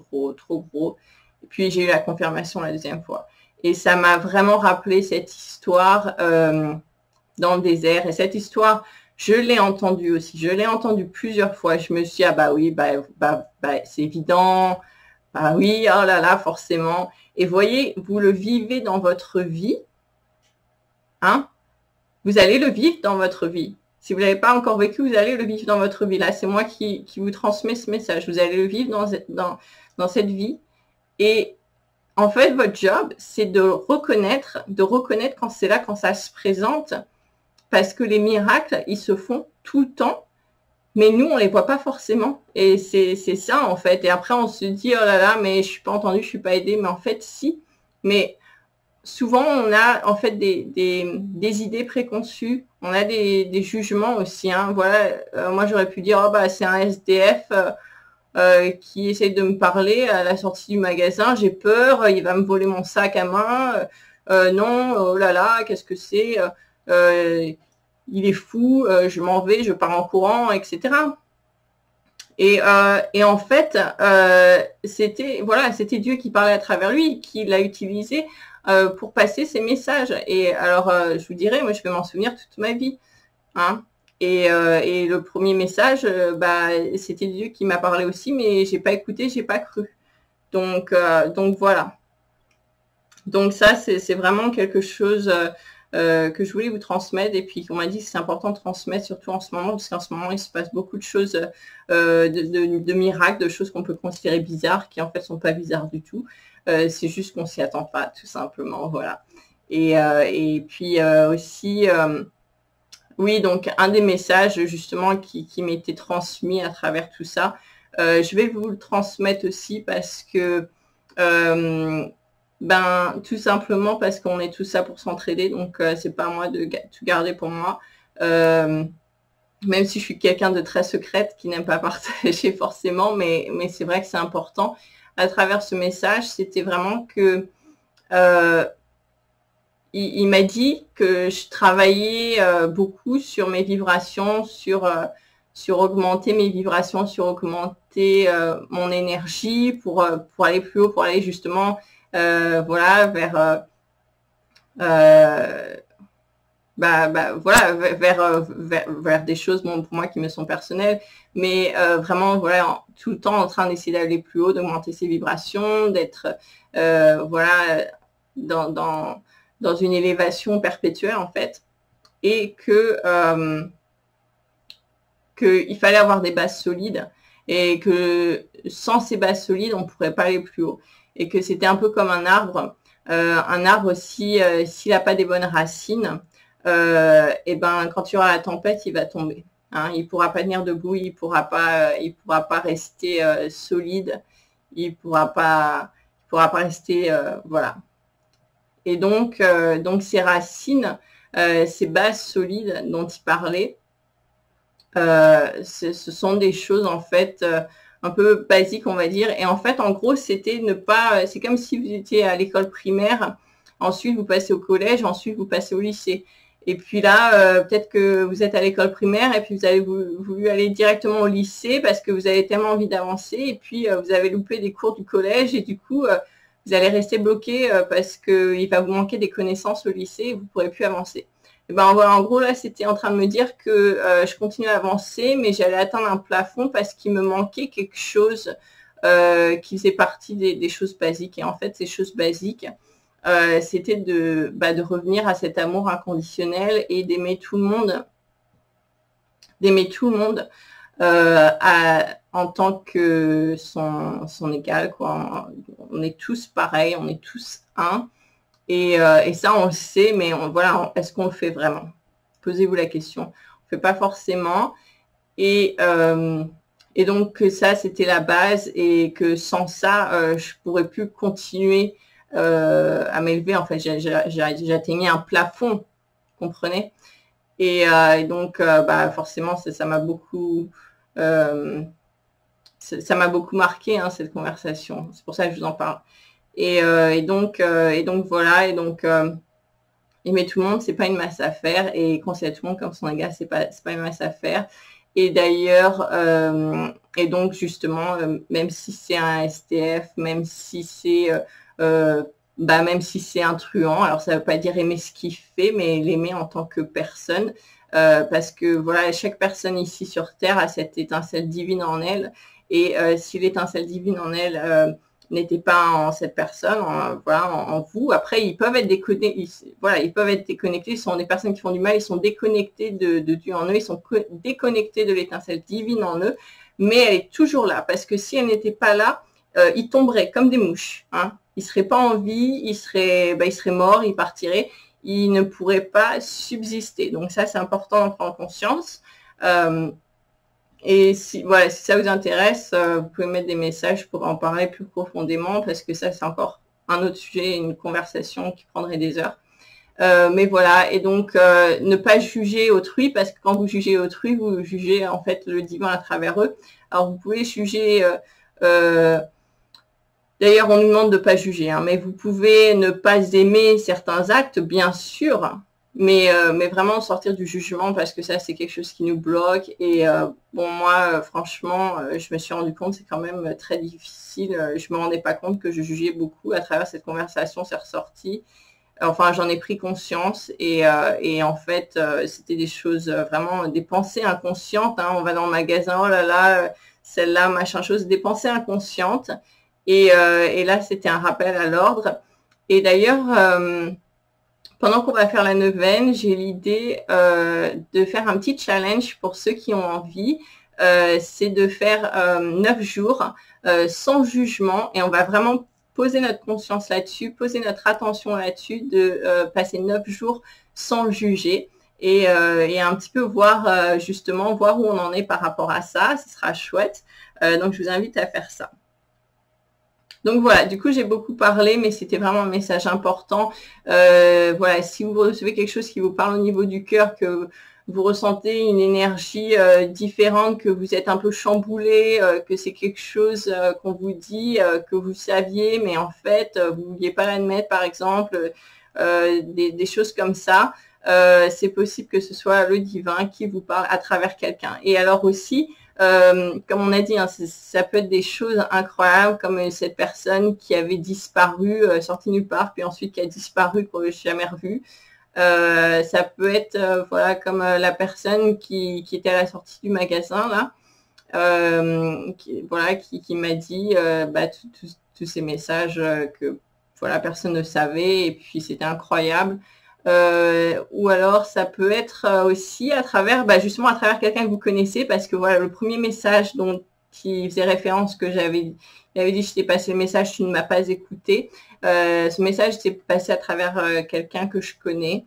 gros. Et puis j'ai eu la confirmation la deuxième fois. Et ça m'a vraiment rappelé cette histoire dans le désert. Et cette histoire, je l'ai entendue aussi. Je l'ai entendue plusieurs fois. Je me suis dit, ah bah oui, c'est évident. Bah oui, oh là là, forcément. Et voyez, vous le vivez dans votre vie. Hein? Vous allez le vivre dans votre vie. Si vous ne l'avez pas encore vécu, vous allez le vivre dans votre vie. Là, c'est moi qui vous transmets ce message. Vous allez le vivre dans cette vie. Et en fait, votre job, c'est de reconnaître quand c'est là, quand ça se présente, parce que les miracles, ils se font tout le temps, mais nous, on les voit pas forcément. Et c'est ça, en fait. Et après, on se dit, oh là là, mais je suis pas entendu, je suis pas aidé. Mais en fait, si. Mais souvent, on a en fait des idées préconçues. On a des jugements aussi. Hein. Voilà, moi, j'aurais pu dire, oh bah, c'est un SDF. Qui essaye de me parler à la sortie du magasin, j'ai peur, il va me voler mon sac à main, non, oh là là, qu'est-ce que c'est, il est fou, je m'en vais, je pars en courant, etc. Et en fait, c'était Dieu qui parlait à travers lui, qui l'a utilisé pour passer ses messages. Et alors, je vous dirais, moi, je vais m'en souvenir toute ma vie. Hein. Et le premier message, c'était Dieu qui m'a parlé aussi, mais j'ai pas écouté, j'ai pas cru. Donc voilà. Donc ça, c'est vraiment quelque chose que je voulais vous transmettre. Et puis on m'a dit que c'est important de transmettre, surtout en ce moment, parce qu'en ce moment, il se passe beaucoup de choses, de miracles, de choses qu'on peut considérer bizarres, qui en fait sont pas bizarres du tout. C'est juste qu'on s'y attend pas, tout simplement. Voilà. Et puis aussi... oui, donc un des messages justement qui m'était transmis à travers tout ça, je vais vous le transmettre aussi parce que, tout simplement parce qu'on est tous là pour s'entraider, donc c'est pas à moi de tout garder pour moi. Même si je suis quelqu'un de très secrète qui n'aime pas partager forcément, mais c'est vrai que c'est important. À travers ce message, c'était vraiment que il m'a dit que je travaillais beaucoup sur mes vibrations, sur augmenter mes vibrations, sur augmenter mon énergie pour aller plus haut, pour aller justement voilà, vers des choses bon, pour moi qui me sont personnelles, mais vraiment voilà, tout le temps en train d'essayer d'aller plus haut, d'augmenter ses vibrations, d'être voilà dans une élévation perpétuelle en fait, et qu'il fallait avoir des bases solides et que sans ces bases solides, on ne pourrait pas aller plus haut. Et que c'était un peu comme un arbre s'il n'a pas des bonnes racines, quand il y aura la tempête, il va tomber. Hein, il ne pourra pas tenir debout, il pourra pas rester solide, il pourra pas rester voilà. Et donc ces racines, ces bases solides dont il parlait, ce sont des choses en fait un peu basiques, on va dire. Et en fait, en gros, c'était ne pas. C'est comme si vous étiez à l'école primaire, ensuite vous passez au collège, ensuite vous passez au lycée. Et puis là, peut-être que vous êtes à l'école primaire et puis vous avez voulu aller directement au lycée parce que vous avez tellement envie d'avancer. Et puis vous avez loupé des cours du collège et du coup vous allez rester bloqué parce qu'il va vous manquer des connaissances au lycée et vous ne pourrez plus avancer. Et ben voilà, en gros, là, c'était en train de me dire que je continuais à avancer, mais j'allais atteindre un plafond parce qu'il me manquait quelque chose qui faisait partie des choses basiques. Et en fait, ces choses basiques, c'était de revenir à cet amour inconditionnel et d'aimer tout le monde, en tant que son égal, quoi. On est tous pareils, on est tous un. Et ça, on le sait, mais voilà, est-ce qu'on le fait vraiment? Posez-vous la question. On ne fait pas forcément. Et donc, ça, c'était la base et que sans ça, je ne pourrais plus continuer à m'élever. En fait, j'atteignais un plafond, vous comprenez? Et donc, forcément, ça m'a beaucoup... ça m'a beaucoup marqué, hein, cette conversation. C'est pour ça que je vous en parle. Et donc voilà, et donc aimer tout le monde, c'est pas une masse à faire, et considérer tout le monde comme son égal, c'est pas une masse à faire. Et d'ailleurs, et donc justement, même si c'est un STF, même si c'est un truand, alors ça veut pas dire aimer ce qu'il fait, mais l'aimer en tant que personne, parce que voilà, chaque personne ici sur Terre a cette étincelle divine en elle, et si l'étincelle divine en elle n'était pas en cette personne, en vous. Après, ils peuvent être déconnectés. Voilà, ils peuvent être déconnectés. Ce sont des personnes qui font du mal. Ils sont déconnectés de Dieu en eux. Ils sont déconnectés de l'étincelle divine en eux. Mais elle est toujours là, parce que si elle n'était pas là, ils tomberaient comme des mouches. Hein. Ils seraient pas en vie. Ils seraient morts. Ils partiraient. Ils ne pourraient pas subsister. Donc ça, c'est important d'en prendre conscience. Et si ça vous intéresse, vous pouvez mettre des messages pour en parler plus profondément, parce que ça, c'est encore un autre sujet, une conversation qui prendrait des heures. Mais voilà, et donc ne pas juger autrui, parce que quand vous jugez autrui, vous jugez en fait le divin à travers eux. Alors vous pouvez juger, d'ailleurs on nous demande de ne pas juger, hein, mais vous pouvez ne pas aimer certains actes, bien sûr, mais vraiment sortir du jugement, parce que ça, c'est quelque chose qui nous bloque. Et bon, moi, franchement, je me suis rendu compte, c'est quand même très difficile. Je me rendais pas compte que je jugeais beaucoup. À travers cette conversation, c'est ressorti. Enfin, j'en ai pris conscience. Et en fait, c'était des choses, vraiment, des pensées inconscientes. Hein. On va dans le magasin, oh là là, celle-là, machin chose, des pensées inconscientes. Et là, c'était un rappel à l'ordre. Et d'ailleurs... pendant qu'on va faire la neuvaine, j'ai l'idée de faire un petit challenge pour ceux qui ont envie. C'est de faire 9 jours sans jugement, et on va vraiment poser notre conscience là-dessus, poser notre attention là-dessus, de passer 9 jours sans juger et un petit peu voir justement voir où on en est par rapport à ça. Ce sera chouette. Donc je vous invite à faire ça. Donc voilà, du coup j'ai beaucoup parlé, mais c'était vraiment un message important. Voilà, si vous recevez quelque chose qui vous parle au niveau du cœur, que vous ressentez une énergie différente, que vous êtes un peu chamboulé, que c'est quelque chose qu'on vous dit, que vous saviez, mais en fait vous ne vouliez pas l'admettre, par exemple, des choses comme ça, c'est possible que ce soit le divin qui vous parle à travers quelqu'un. Et alors aussi, comme on a dit, hein, ça peut être des choses incroyables, comme cette personne qui avait disparu, sortie nulle part, puis ensuite qui a disparu, qu'on n'a jamais revu. Ça peut être voilà, comme la personne qui était à la sortie du magasin là, qui m'a dit tous ces messages que voilà, personne ne savait, et puis c'était incroyable. Ou alors ça peut être aussi à travers, justement à travers quelqu'un que vous connaissez, parce que voilà, le premier message dont il faisait référence, que il avait dit je t'ai passé le message, tu ne m'as pas écouté. Ce message s'est passé à travers quelqu'un que je connais,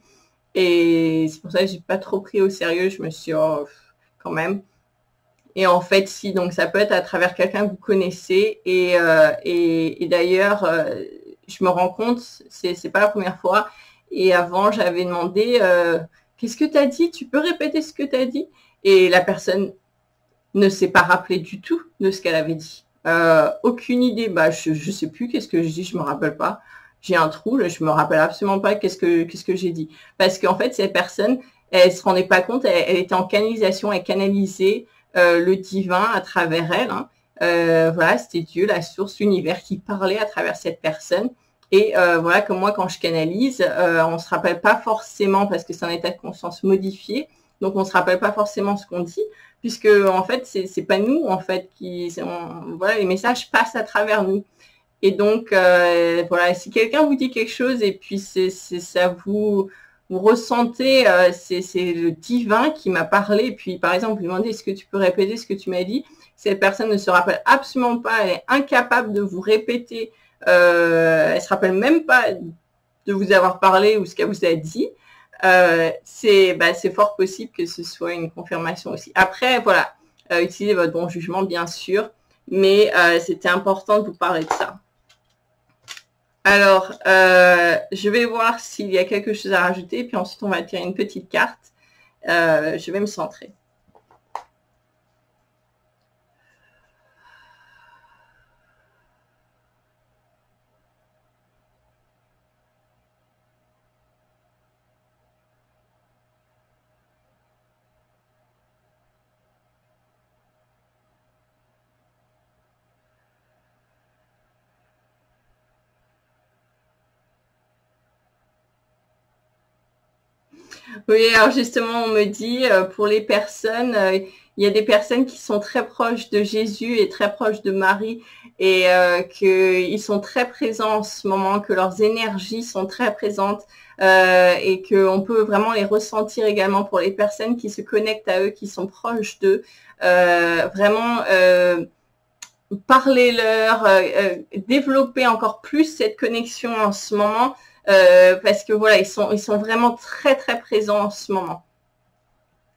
et c'est pour ça que j'ai pas trop pris au sérieux. Je me suis dit, oh, quand même. Et en fait, si, donc ça peut être à travers quelqu'un que vous connaissez, et d'ailleurs, je me rends compte, c'est pas la première fois. Et avant, j'avais demandé, qu'est-ce que tu as dit? Tu peux répéter ce que tu as dit? Et la personne ne s'est pas rappelée du tout de ce qu'elle avait dit. Aucune idée. Je sais plus qu'est-ce que je dis, je me rappelle pas. J'ai un trou, je me rappelle absolument pas qu'est-ce que j'ai dit. Parce qu'en fait, cette personne, elle se rendait pas compte, elle était en canalisation, elle canalisait le divin à travers elle. Hein. Voilà, c'était Dieu, la source, l'univers qui parlait à travers cette personne. Et voilà, comme moi, quand je canalise, on ne se rappelle pas forcément, parce que c'est un état de conscience modifié, donc on ne se rappelle pas forcément ce qu'on dit, puisque en fait, c'est pas nous, en fait, voilà, les messages passent à travers nous. Et donc, voilà, si quelqu'un vous dit quelque chose et puis ça vous ressentez, c'est le divin qui m'a parlé, et puis par exemple, vous demandez est-ce que tu peux répéter ce que tu m'as dit, cette personne ne se rappelle absolument pas, elle est incapable de vous répéter, elle se rappelle même pas de vous avoir parlé ou ce qu'elle vous a dit, c'est fort possible que ce soit une confirmation aussi. Après, voilà, utilisez votre bon jugement, bien sûr, mais c'était important de vous parler de ça. Alors, je vais voir s'il y a quelque chose à rajouter, puis ensuite on va tirer une petite carte. Je vais me centrer. Oui, alors justement, on me dit, pour les personnes, il y a des personnes qui sont très proches de Jésus et très proches de Marie et qu'ils sont très présents en ce moment, que leurs énergies sont très présentes et qu'on peut vraiment les ressentir également pour les personnes qui se connectent à eux, qui sont proches d'eux. Vraiment, parlez-leur, développer encore plus cette connexion en ce moment. Parce que voilà, ils sont vraiment très très présents en ce moment.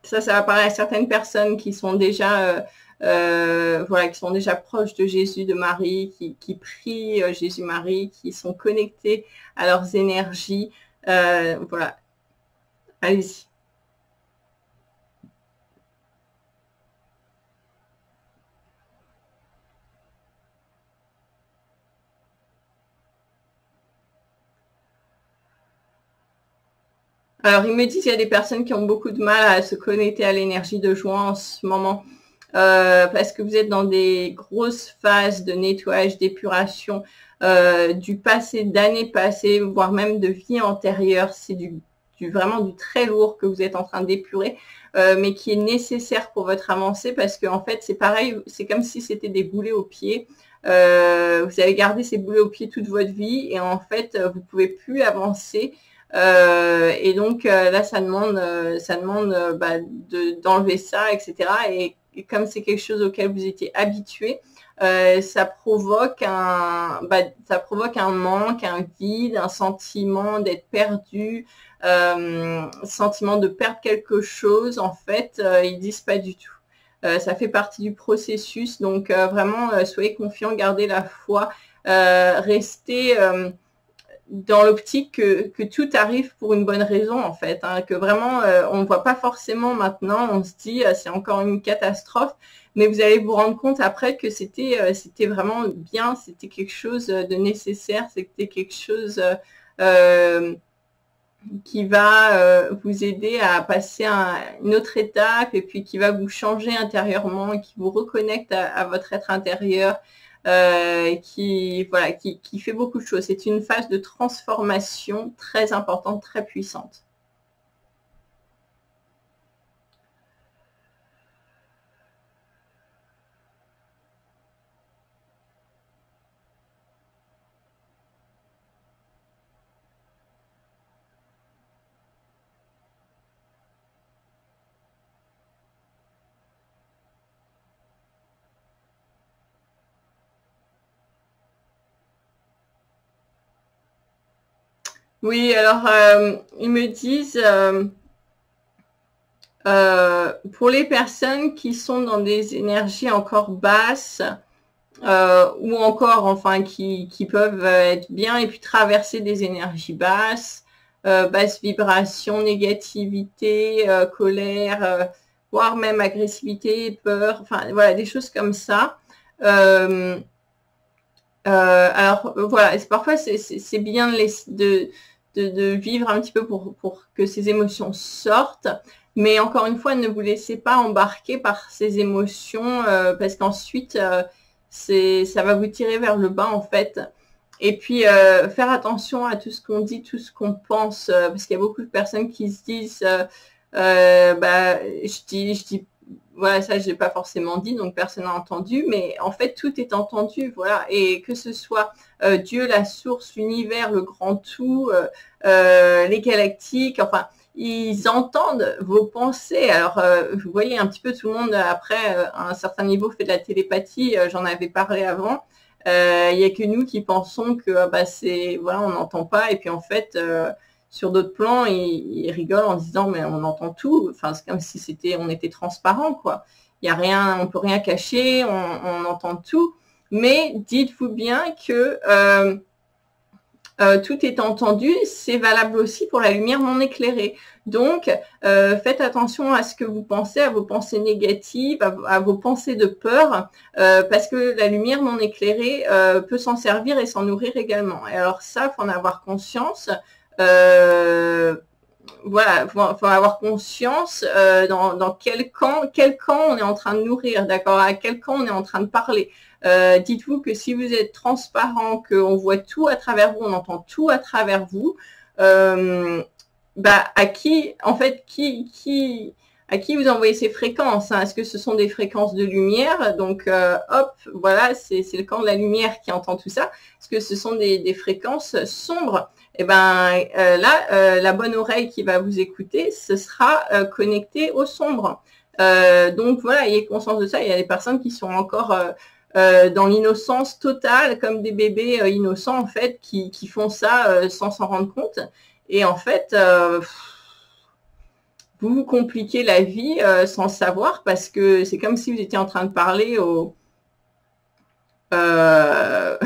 Ça va parler à certaines personnes qui sont déjà voilà, qui sont déjà proches de Jésus, de Marie, qui prient Jésus-Marie, qui sont connectés à leurs énergies. Voilà, allez-y. Alors, il me dit qu'il y a des personnes qui ont beaucoup de mal à se connecter à l'énergie de joie en ce moment. Parce que vous êtes dans des grosses phases de nettoyage, d'épuration du passé, d'années passées, voire même de vie antérieure. C'est vraiment du très lourd que vous êtes en train d'épurer, mais qui est nécessaire pour votre avancée parce que en fait, c'est pareil, c'est comme si c'était des boulets aux pieds. Vous avez gardé ces boulets aux pieds toute votre vie et en fait, vous pouvez plus avancer. Et donc là, ça demande d'enlever ça, etc. Et comme c'est quelque chose auquel vous étiez habitué, ça provoque un manque, un vide, un sentiment d'être perdu, sentiment de perdre quelque chose. En fait, ils disent pas du tout. Ça fait partie du processus. Donc vraiment, soyez confiants, gardez la foi, restez dans l'optique que tout arrive pour une bonne raison en fait, hein, que vraiment on ne voit pas forcément maintenant, on se dit c'est encore une catastrophe, mais vous allez vous rendre compte après que c'était vraiment bien, c'était quelque chose de nécessaire, c'était quelque chose qui va vous aider à passer à une autre étape et puis qui va vous changer intérieurement, qui vous reconnecte à votre être intérieur. Qui fait beaucoup de choses. C'est une phase de transformation très importante, très puissante. Oui, alors ils me disent pour les personnes qui sont dans des énergies encore basses ou encore enfin qui peuvent être bien et puis traverser des énergies basses, basse vibration, négativité, colère, voire même agressivité, peur, enfin voilà des choses comme ça. Alors voilà, parfois c'est bien de vivre un petit peu pour que ces émotions sortent, mais encore une fois, ne vous laissez pas embarquer par ces émotions parce qu'ensuite ça va vous tirer vers le bas en fait. Et puis faire attention à tout ce qu'on dit, tout ce qu'on pense, parce qu'il y a beaucoup de personnes qui se disent bah, je dis voilà, ça je l'ai pas forcément dit, donc personne n'a entendu, mais en fait tout est entendu, voilà, et que ce soit Dieu, la source, l'univers, le grand tout, les galactiques, enfin, ils entendent vos pensées. Alors, vous voyez un petit peu tout le monde après, à un certain niveau, fait de la télépathie, j'en avais parlé avant. Il n'y a que nous qui pensons que bah, c'est voilà, on n'entend pas, et puis en fait sur d'autres plans, ils rigolent en disant mais on entend tout. Enfin, c'est comme si on était transparent, quoi. Il y a rien, on peut rien cacher, on entend tout. Mais dites-vous bien que tout est entendu, c'est valable aussi pour la lumière non éclairée. Donc, faites attention à ce que vous pensez, à vos pensées négatives, à vos pensées de peur, parce que la lumière non éclairée peut s'en servir et s'en nourrir également. Et alors ça, faut en avoir conscience. Voilà, faut avoir conscience dans quel camp on est en train de nourrir, d'accord, à quel camp on est en train de parler. Dites-vous que si vous êtes transparent, qu'on voit tout à travers vous, on entend tout à travers vous, bah à qui, en fait, à qui vous envoyez ces fréquences, hein? Est-ce que ce sont des fréquences de lumière? Donc, hop, voilà, c'est le camp de la lumière qui entend tout ça. Est-ce que ce sont des fréquences sombres? Eh ben là, la bonne oreille qui va vous écouter, ce sera connecté au sombre. Donc voilà, ayez conscience de ça. Il y a des personnes qui sont encore dans l'innocence totale, comme des bébés innocents en fait, qui font ça sans s'en rendre compte. Et en fait, vous vous compliquez la vie sans savoir, parce que c'est comme si vous étiez en train de parler au voilà,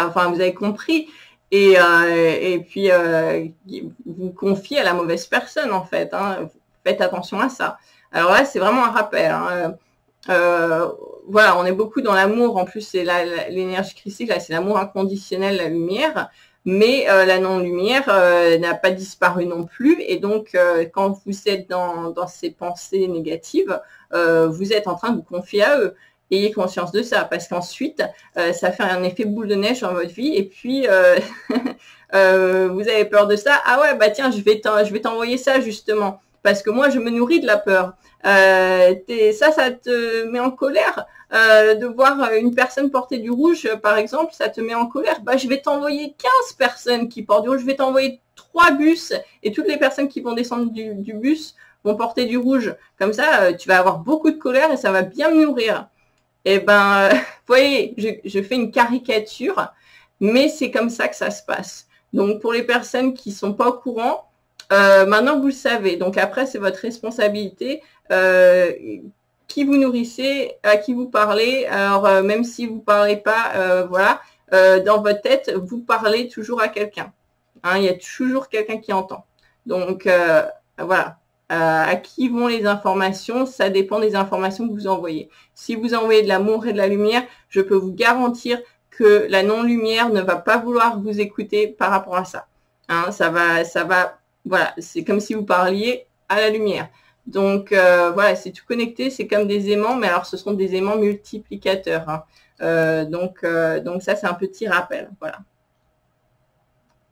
enfin vous avez compris. Et puis, vous confiez à la mauvaise personne, en fait. Hein. Faites attention à ça. Alors là, c'est vraiment un rappel. Hein. Voilà, on est beaucoup dans l'amour. En plus, c'est l'énergie christique, là, c'est l'amour inconditionnel, la lumière. Mais la non-lumière n'a pas disparu non plus. Et donc, quand vous êtes dans ces pensées négatives, vous êtes en train de vous confier à eux. Ayez conscience de ça, parce qu'ensuite, ça fait un effet boule de neige dans votre vie, et puis vous avez peur de ça. Ah ouais, bah tiens, je vais t'envoyer ça justement, parce que moi, je me nourris de la peur. Ça te met en colère de voir une personne porter du rouge, par exemple, ça te met en colère. Bah, je vais t'envoyer 15 personnes qui portent du rouge, je vais t'envoyer 3 bus, et toutes les personnes qui vont descendre du bus vont porter du rouge. Comme ça, tu vas avoir beaucoup de colère et ça va bien me nourrir. Eh ben, vous voyez, je fais une caricature, mais c'est comme ça que ça se passe. Donc, pour les personnes qui sont pas au courant, maintenant vous le savez. Donc après, c'est votre responsabilité. Qui vous nourrissez, à qui vous parlez. Alors, même si vous parlez pas, voilà, dans votre tête, vous parlez toujours à quelqu'un. Hein, il y a toujours quelqu'un qui entend. Donc, voilà. À qui vont les informations? Ça dépend des informations que vous envoyez. Si vous envoyez de l'amour et de la lumière, je peux vous garantir que la non-lumière ne va pas vouloir vous écouter par rapport à ça. Hein, ça va, voilà, c'est comme si vous parliez à la lumière. Donc, voilà, c'est tout connecté, c'est comme des aimants, mais alors ce sont des aimants multiplicateurs. Hein. Donc ça, c'est un petit rappel, voilà.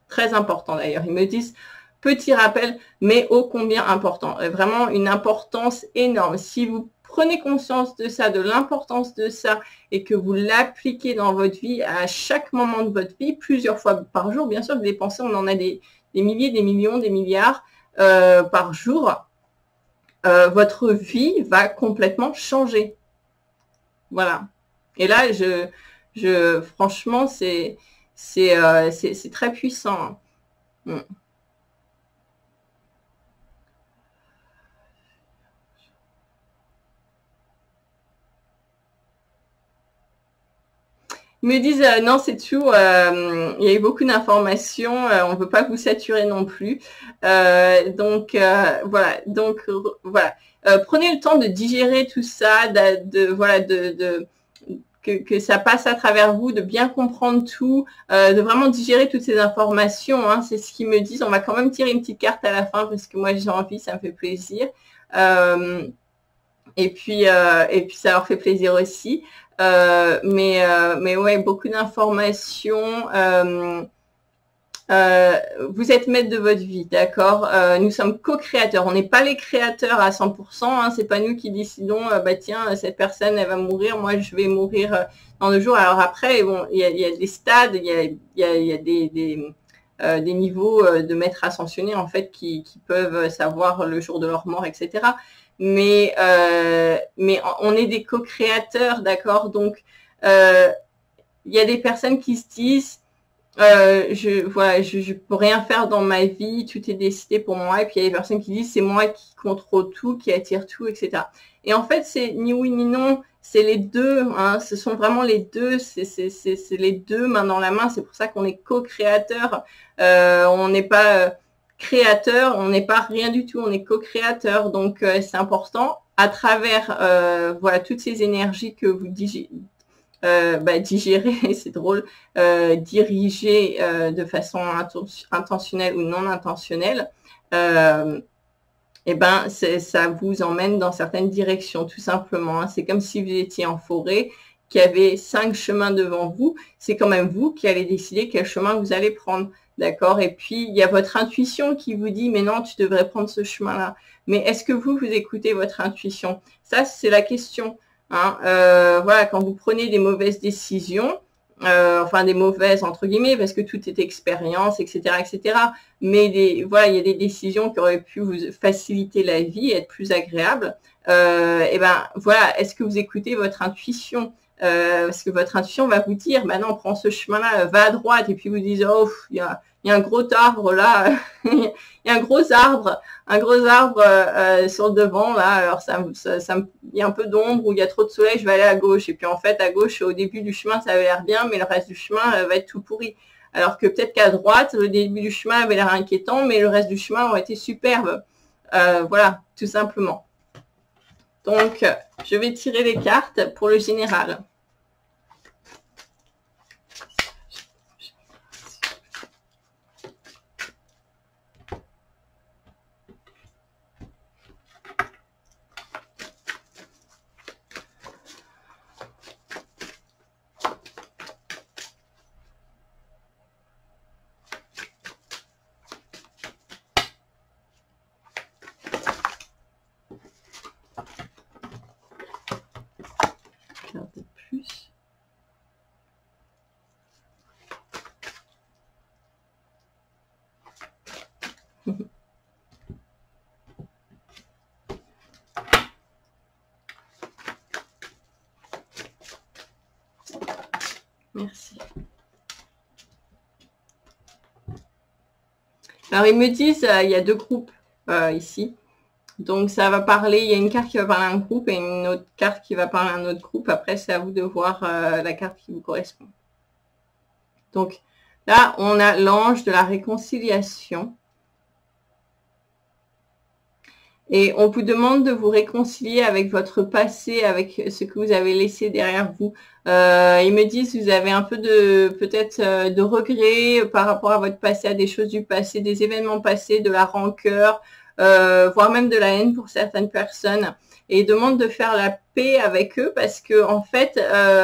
Très important d'ailleurs. Ils me disent... Petit rappel, mais ô combien important. Vraiment une importance énorme. Si vous prenez conscience de ça, de l'importance de ça, et que vous l'appliquez dans votre vie à chaque moment de votre vie, plusieurs fois par jour, bien sûr, des pensées, on en a des milliers, des millions, des milliards par jour, votre vie va complètement changer. Voilà. Et là, franchement, c'est très puissant. Hein. Ils me disent non, c'est tout. Il y a eu beaucoup d'informations. On ne veut pas vous saturer non plus. Donc voilà. Donc voilà. Prenez le temps de digérer tout ça, que ça passe à travers vous, de bien comprendre tout, de vraiment digérer toutes ces informations. Hein, c'est ce qu'ils me disent. On va quand même tirer une petite carte à la fin parce que moi j'ai envie, ça me fait plaisir. Et puis ça leur fait plaisir aussi. Mais ouais, beaucoup d'informations. Vous êtes maître de votre vie, d'accord. Nous sommes co-créateurs. On n'est pas les créateurs à 100%. Hein, c'est pas nous qui décidons. Bah tiens, cette personne, elle va mourir. Moi, je vais mourir dans 2 jours. Alors après, bon, il y a des stades, il y a des niveaux de maîtres ascensionnés en fait qui peuvent savoir le jour de leur mort, etc. Mais on est des co-créateurs, d'accord. Donc il y a des personnes qui se disent je peux rien faire dans ma vie, tout est décidé pour moi. Et puis il y a des personnes qui disent c'est moi qui contrôle tout, qui attire tout, etc. Et en fait, c'est ni oui ni non, c'est les deux. Hein, ce sont vraiment les deux. C'est les deux main dans la main. C'est pour ça qu'on est co-créateur. On n'est pas créateur, on n'est pas rien du tout. On est co-créateur. Donc c'est important à travers voilà toutes ces énergies que vous digérer, c'est drôle, diriger de façon intentionnelle ou non intentionnelle, et ben ça vous emmène dans certaines directions, tout simplement. Hein. C'est comme si vous étiez en forêt, qu'il y avait 5 chemins devant vous. C'est quand même vous qui allez décider quel chemin vous allez prendre, d'accord. Et puis il y a votre intuition qui vous dit mais non, tu devrais prendre ce chemin-là. Mais est-ce que vous écoutez votre intuition? Ça, c'est la question. Hein, voilà, quand vous prenez des mauvaises décisions, enfin des mauvaises entre guillemets, parce que tout est expérience, etc., etc. Mais voilà, il y a des décisions qui auraient pu vous faciliter la vie, être plus agréables. Et ben voilà, est-ce que vous écoutez votre intuition? Parce que votre intuition va vous dire, bah non, prends ce chemin-là, va à droite, et puis vous dites, oh, il y a un gros arbre là, il y a un gros arbre sur le devant là, alors il y a un peu d'ombre ou il y a trop de soleil, je vais aller à gauche. Et puis en fait, à gauche, au début du chemin, ça avait l'air bien, mais le reste du chemin va être tout pourri. Alors que peut-être qu'à droite, le début du chemin avait l'air inquiétant, mais le reste du chemin aurait été superbe. Voilà, tout simplement. Donc, je vais tirer les cartes pour le général. De plus. Merci. Alors, ils me disent, il y a 2 groupes ici. Donc, ça va parler, il y a une carte qui va parler à un groupe et une autre carte qui va parler à un autre groupe. Après, c'est à vous de voir la carte qui vous correspond. Donc, là, on a l'ange de la réconciliation. Et on vous demande de vous réconcilier avec votre passé, avec ce que vous avez laissé derrière vous. Ils me disent que vous avez un peu peut-être de regrets par rapport à votre passé, à des choses du passé, des événements passés, de la rancœur, voire même de la haine pour certaines personnes. Et ils demandent de faire la paix avec eux parce que en fait,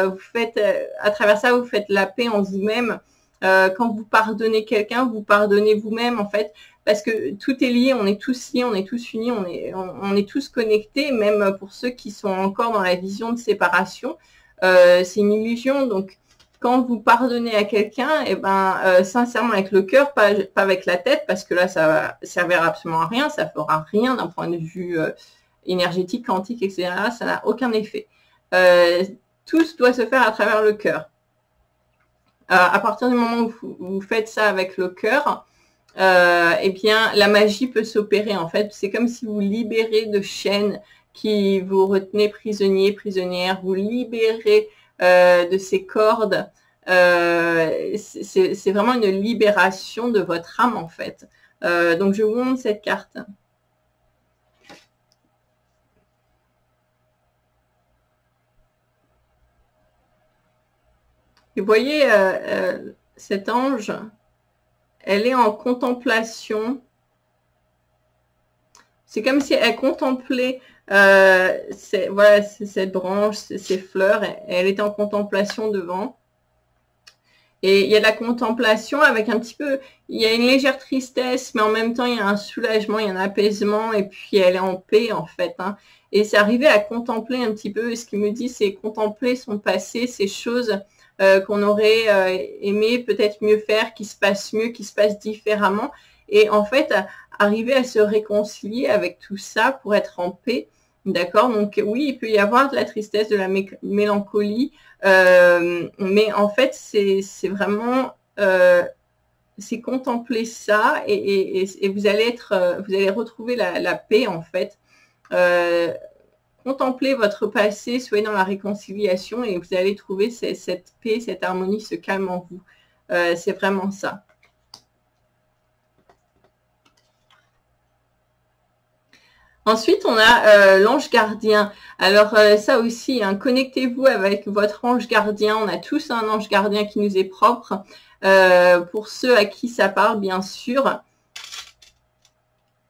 vous faites à travers ça, vous faites la paix en vous-même. Quand vous pardonnez quelqu'un, vous pardonnez vous-même en fait. Parce que tout est lié, on est tous liés, on est tous unis, on est tous connectés, même pour ceux qui sont encore dans la vision de séparation. C'est une illusion. Donc, quand vous pardonnez à quelqu'un, et ben, sincèrement avec le cœur, pas avec la tête, parce que là, ça va servir absolument à rien, ça fera rien d'un point de vue énergétique, quantique, etc. Ça n'a aucun effet. Tout doit se faire à travers le cœur. À partir du moment où vous faites ça avec le cœur, eh bien, la magie peut s'opérer en fait. C'est comme si vous libérez de chaînes qui vous retenaient prisonnier, prisonnière, vous libérez de ces cordes. C'est vraiment une libération de votre âme en fait. Donc, je vous montre cette carte. Et vous voyez cet ange, elle est en contemplation c'est comme si elle contemplait voilà, cette branche, ces fleurs. Elle était en contemplation devant. Et il y a de la contemplation avec un petit peu, il y a une légère tristesse, mais en même temps, il y a un soulagement, il y a un apaisement, et puis elle est en paix, en fait. Hein. Et c'est arrivé à contempler un petit peu, ce qu'il me dit, c'est contempler son passé, ces choses qu'on aurait aimé peut-être mieux faire, qui se passent mieux, qui se passent différemment. Et en fait, arriver à se réconcilier avec tout ça pour être en paix. D'accord? Donc oui, il peut y avoir de la tristesse, de la mélancolie, mais en fait, c'est vraiment c'est contempler ça et vous allez vous allez retrouver la paix en fait. Contemplez votre passé, soyez dans la réconciliation et vous allez trouver cette paix, cette harmonie, ce calme en vous. C'est vraiment ça. Ensuite, on a l'ange gardien. Alors ça aussi, hein, connectez-vous avec votre ange gardien. On a tous un ange gardien qui nous est propre. Pour ceux à qui ça parle, bien sûr.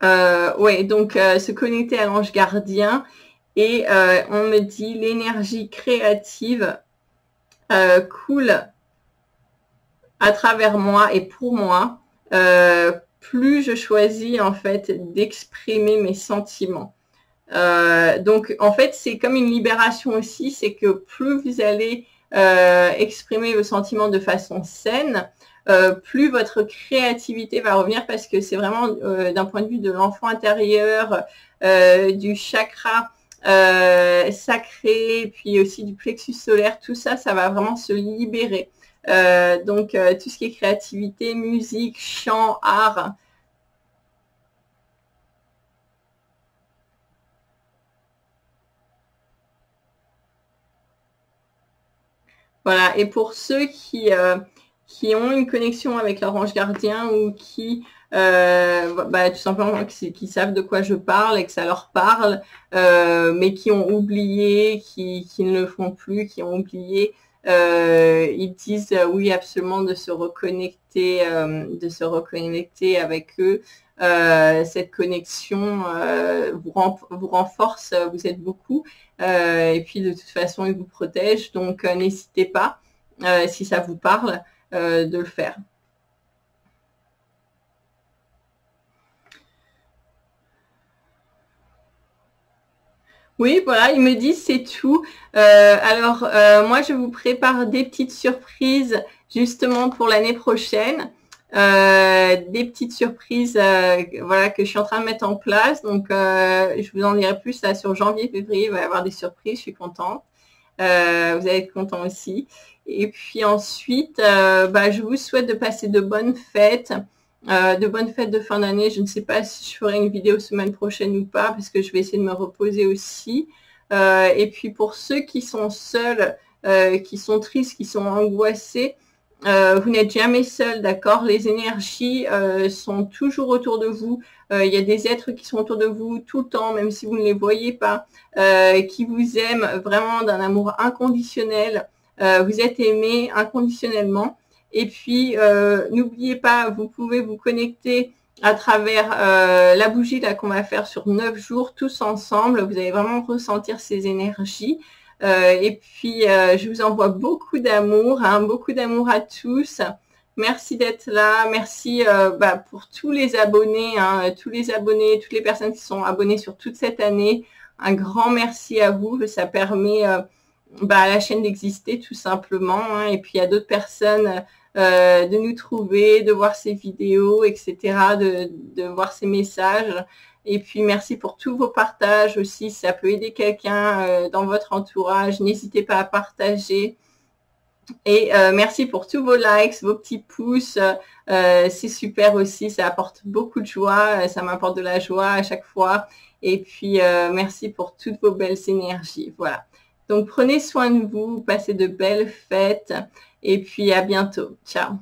Ouais, donc se connecter à l'ange gardien. Et on me dit l'énergie créative coule à travers moi et pour moi. Plus je choisis en fait d'exprimer mes sentiments. Donc en fait c'est comme une libération aussi, c'est que plus vous allez exprimer vos sentiments de façon saine, plus votre créativité va revenir parce que c'est vraiment d'un point de vue de l'enfant intérieur, du chakra sacré, puis aussi du plexus solaire, tout ça, ça va vraiment se libérer. Donc tout ce qui est créativité, musique, chant, art. Voilà, et pour ceux qui ont une connexion avec leur ange gardien ou qui tout simplement qui savent de quoi je parle et que ça leur parle, mais qui ont oublié, qui ne le font plus, qui ont oublié, ils disent oui absolument de se reconnecter avec eux. Cette connexion vous renforce, vous êtes beaucoup, et puis de toute façon ils vous protègent, donc n'hésitez pas si ça vous parle de le faire. Oui, voilà, ils me disent c'est tout. Alors, moi, je vous prépare des petites surprises justement pour l'année prochaine. Des petites surprises voilà, que je suis en train de mettre en place. Donc, je vous en dirai plus là sur janvier, février. Il va y avoir des surprises, je suis contente. Vous allez être content aussi. Et puis ensuite, je vous souhaite de passer de bonnes fêtes. De bonnes fêtes de fin d'année. Je ne sais pas si je ferai une vidéo semaine prochaine ou pas, parce que je vais essayer de me reposer aussi. Et puis pour ceux qui sont seuls, qui sont tristes, qui sont angoissés, vous n'êtes jamais seul, d'accord? Les énergies sont toujours autour de vous. Il y a des êtres qui sont autour de vous tout le temps, même si vous ne les voyez pas, qui vous aiment vraiment d'un amour inconditionnel. Vous êtes aimé inconditionnellement. Et puis, n'oubliez pas, vous pouvez vous connecter à travers la bougie là qu'on va faire sur 9 jours, tous ensemble. Vous allez vraiment ressentir ces énergies. Et puis, je vous envoie beaucoup d'amour, hein, beaucoup d'amour à tous. Merci d'être là. Merci pour tous les abonnés, hein, tous les abonnés, toutes les personnes qui sont abonnées sur toute cette année. Un grand merci à vous. Ça permet à la chaîne d'exister tout simplement. Hein, et puis, il y a d'autres personnes de nous trouver, de voir ces vidéos, etc., de voir ces messages. Et puis, merci pour tous vos partages aussi. Si ça peut aider quelqu'un dans votre entourage, n'hésitez pas à partager. Et merci pour tous vos likes, vos petits pouces. C'est super aussi. Ça apporte beaucoup de joie. Ça m'apporte de la joie à chaque fois. Et puis, merci pour toutes vos belles énergies. Voilà. Donc, prenez soin de vous. Passez de belles fêtes. Et puis, à bientôt. Ciao.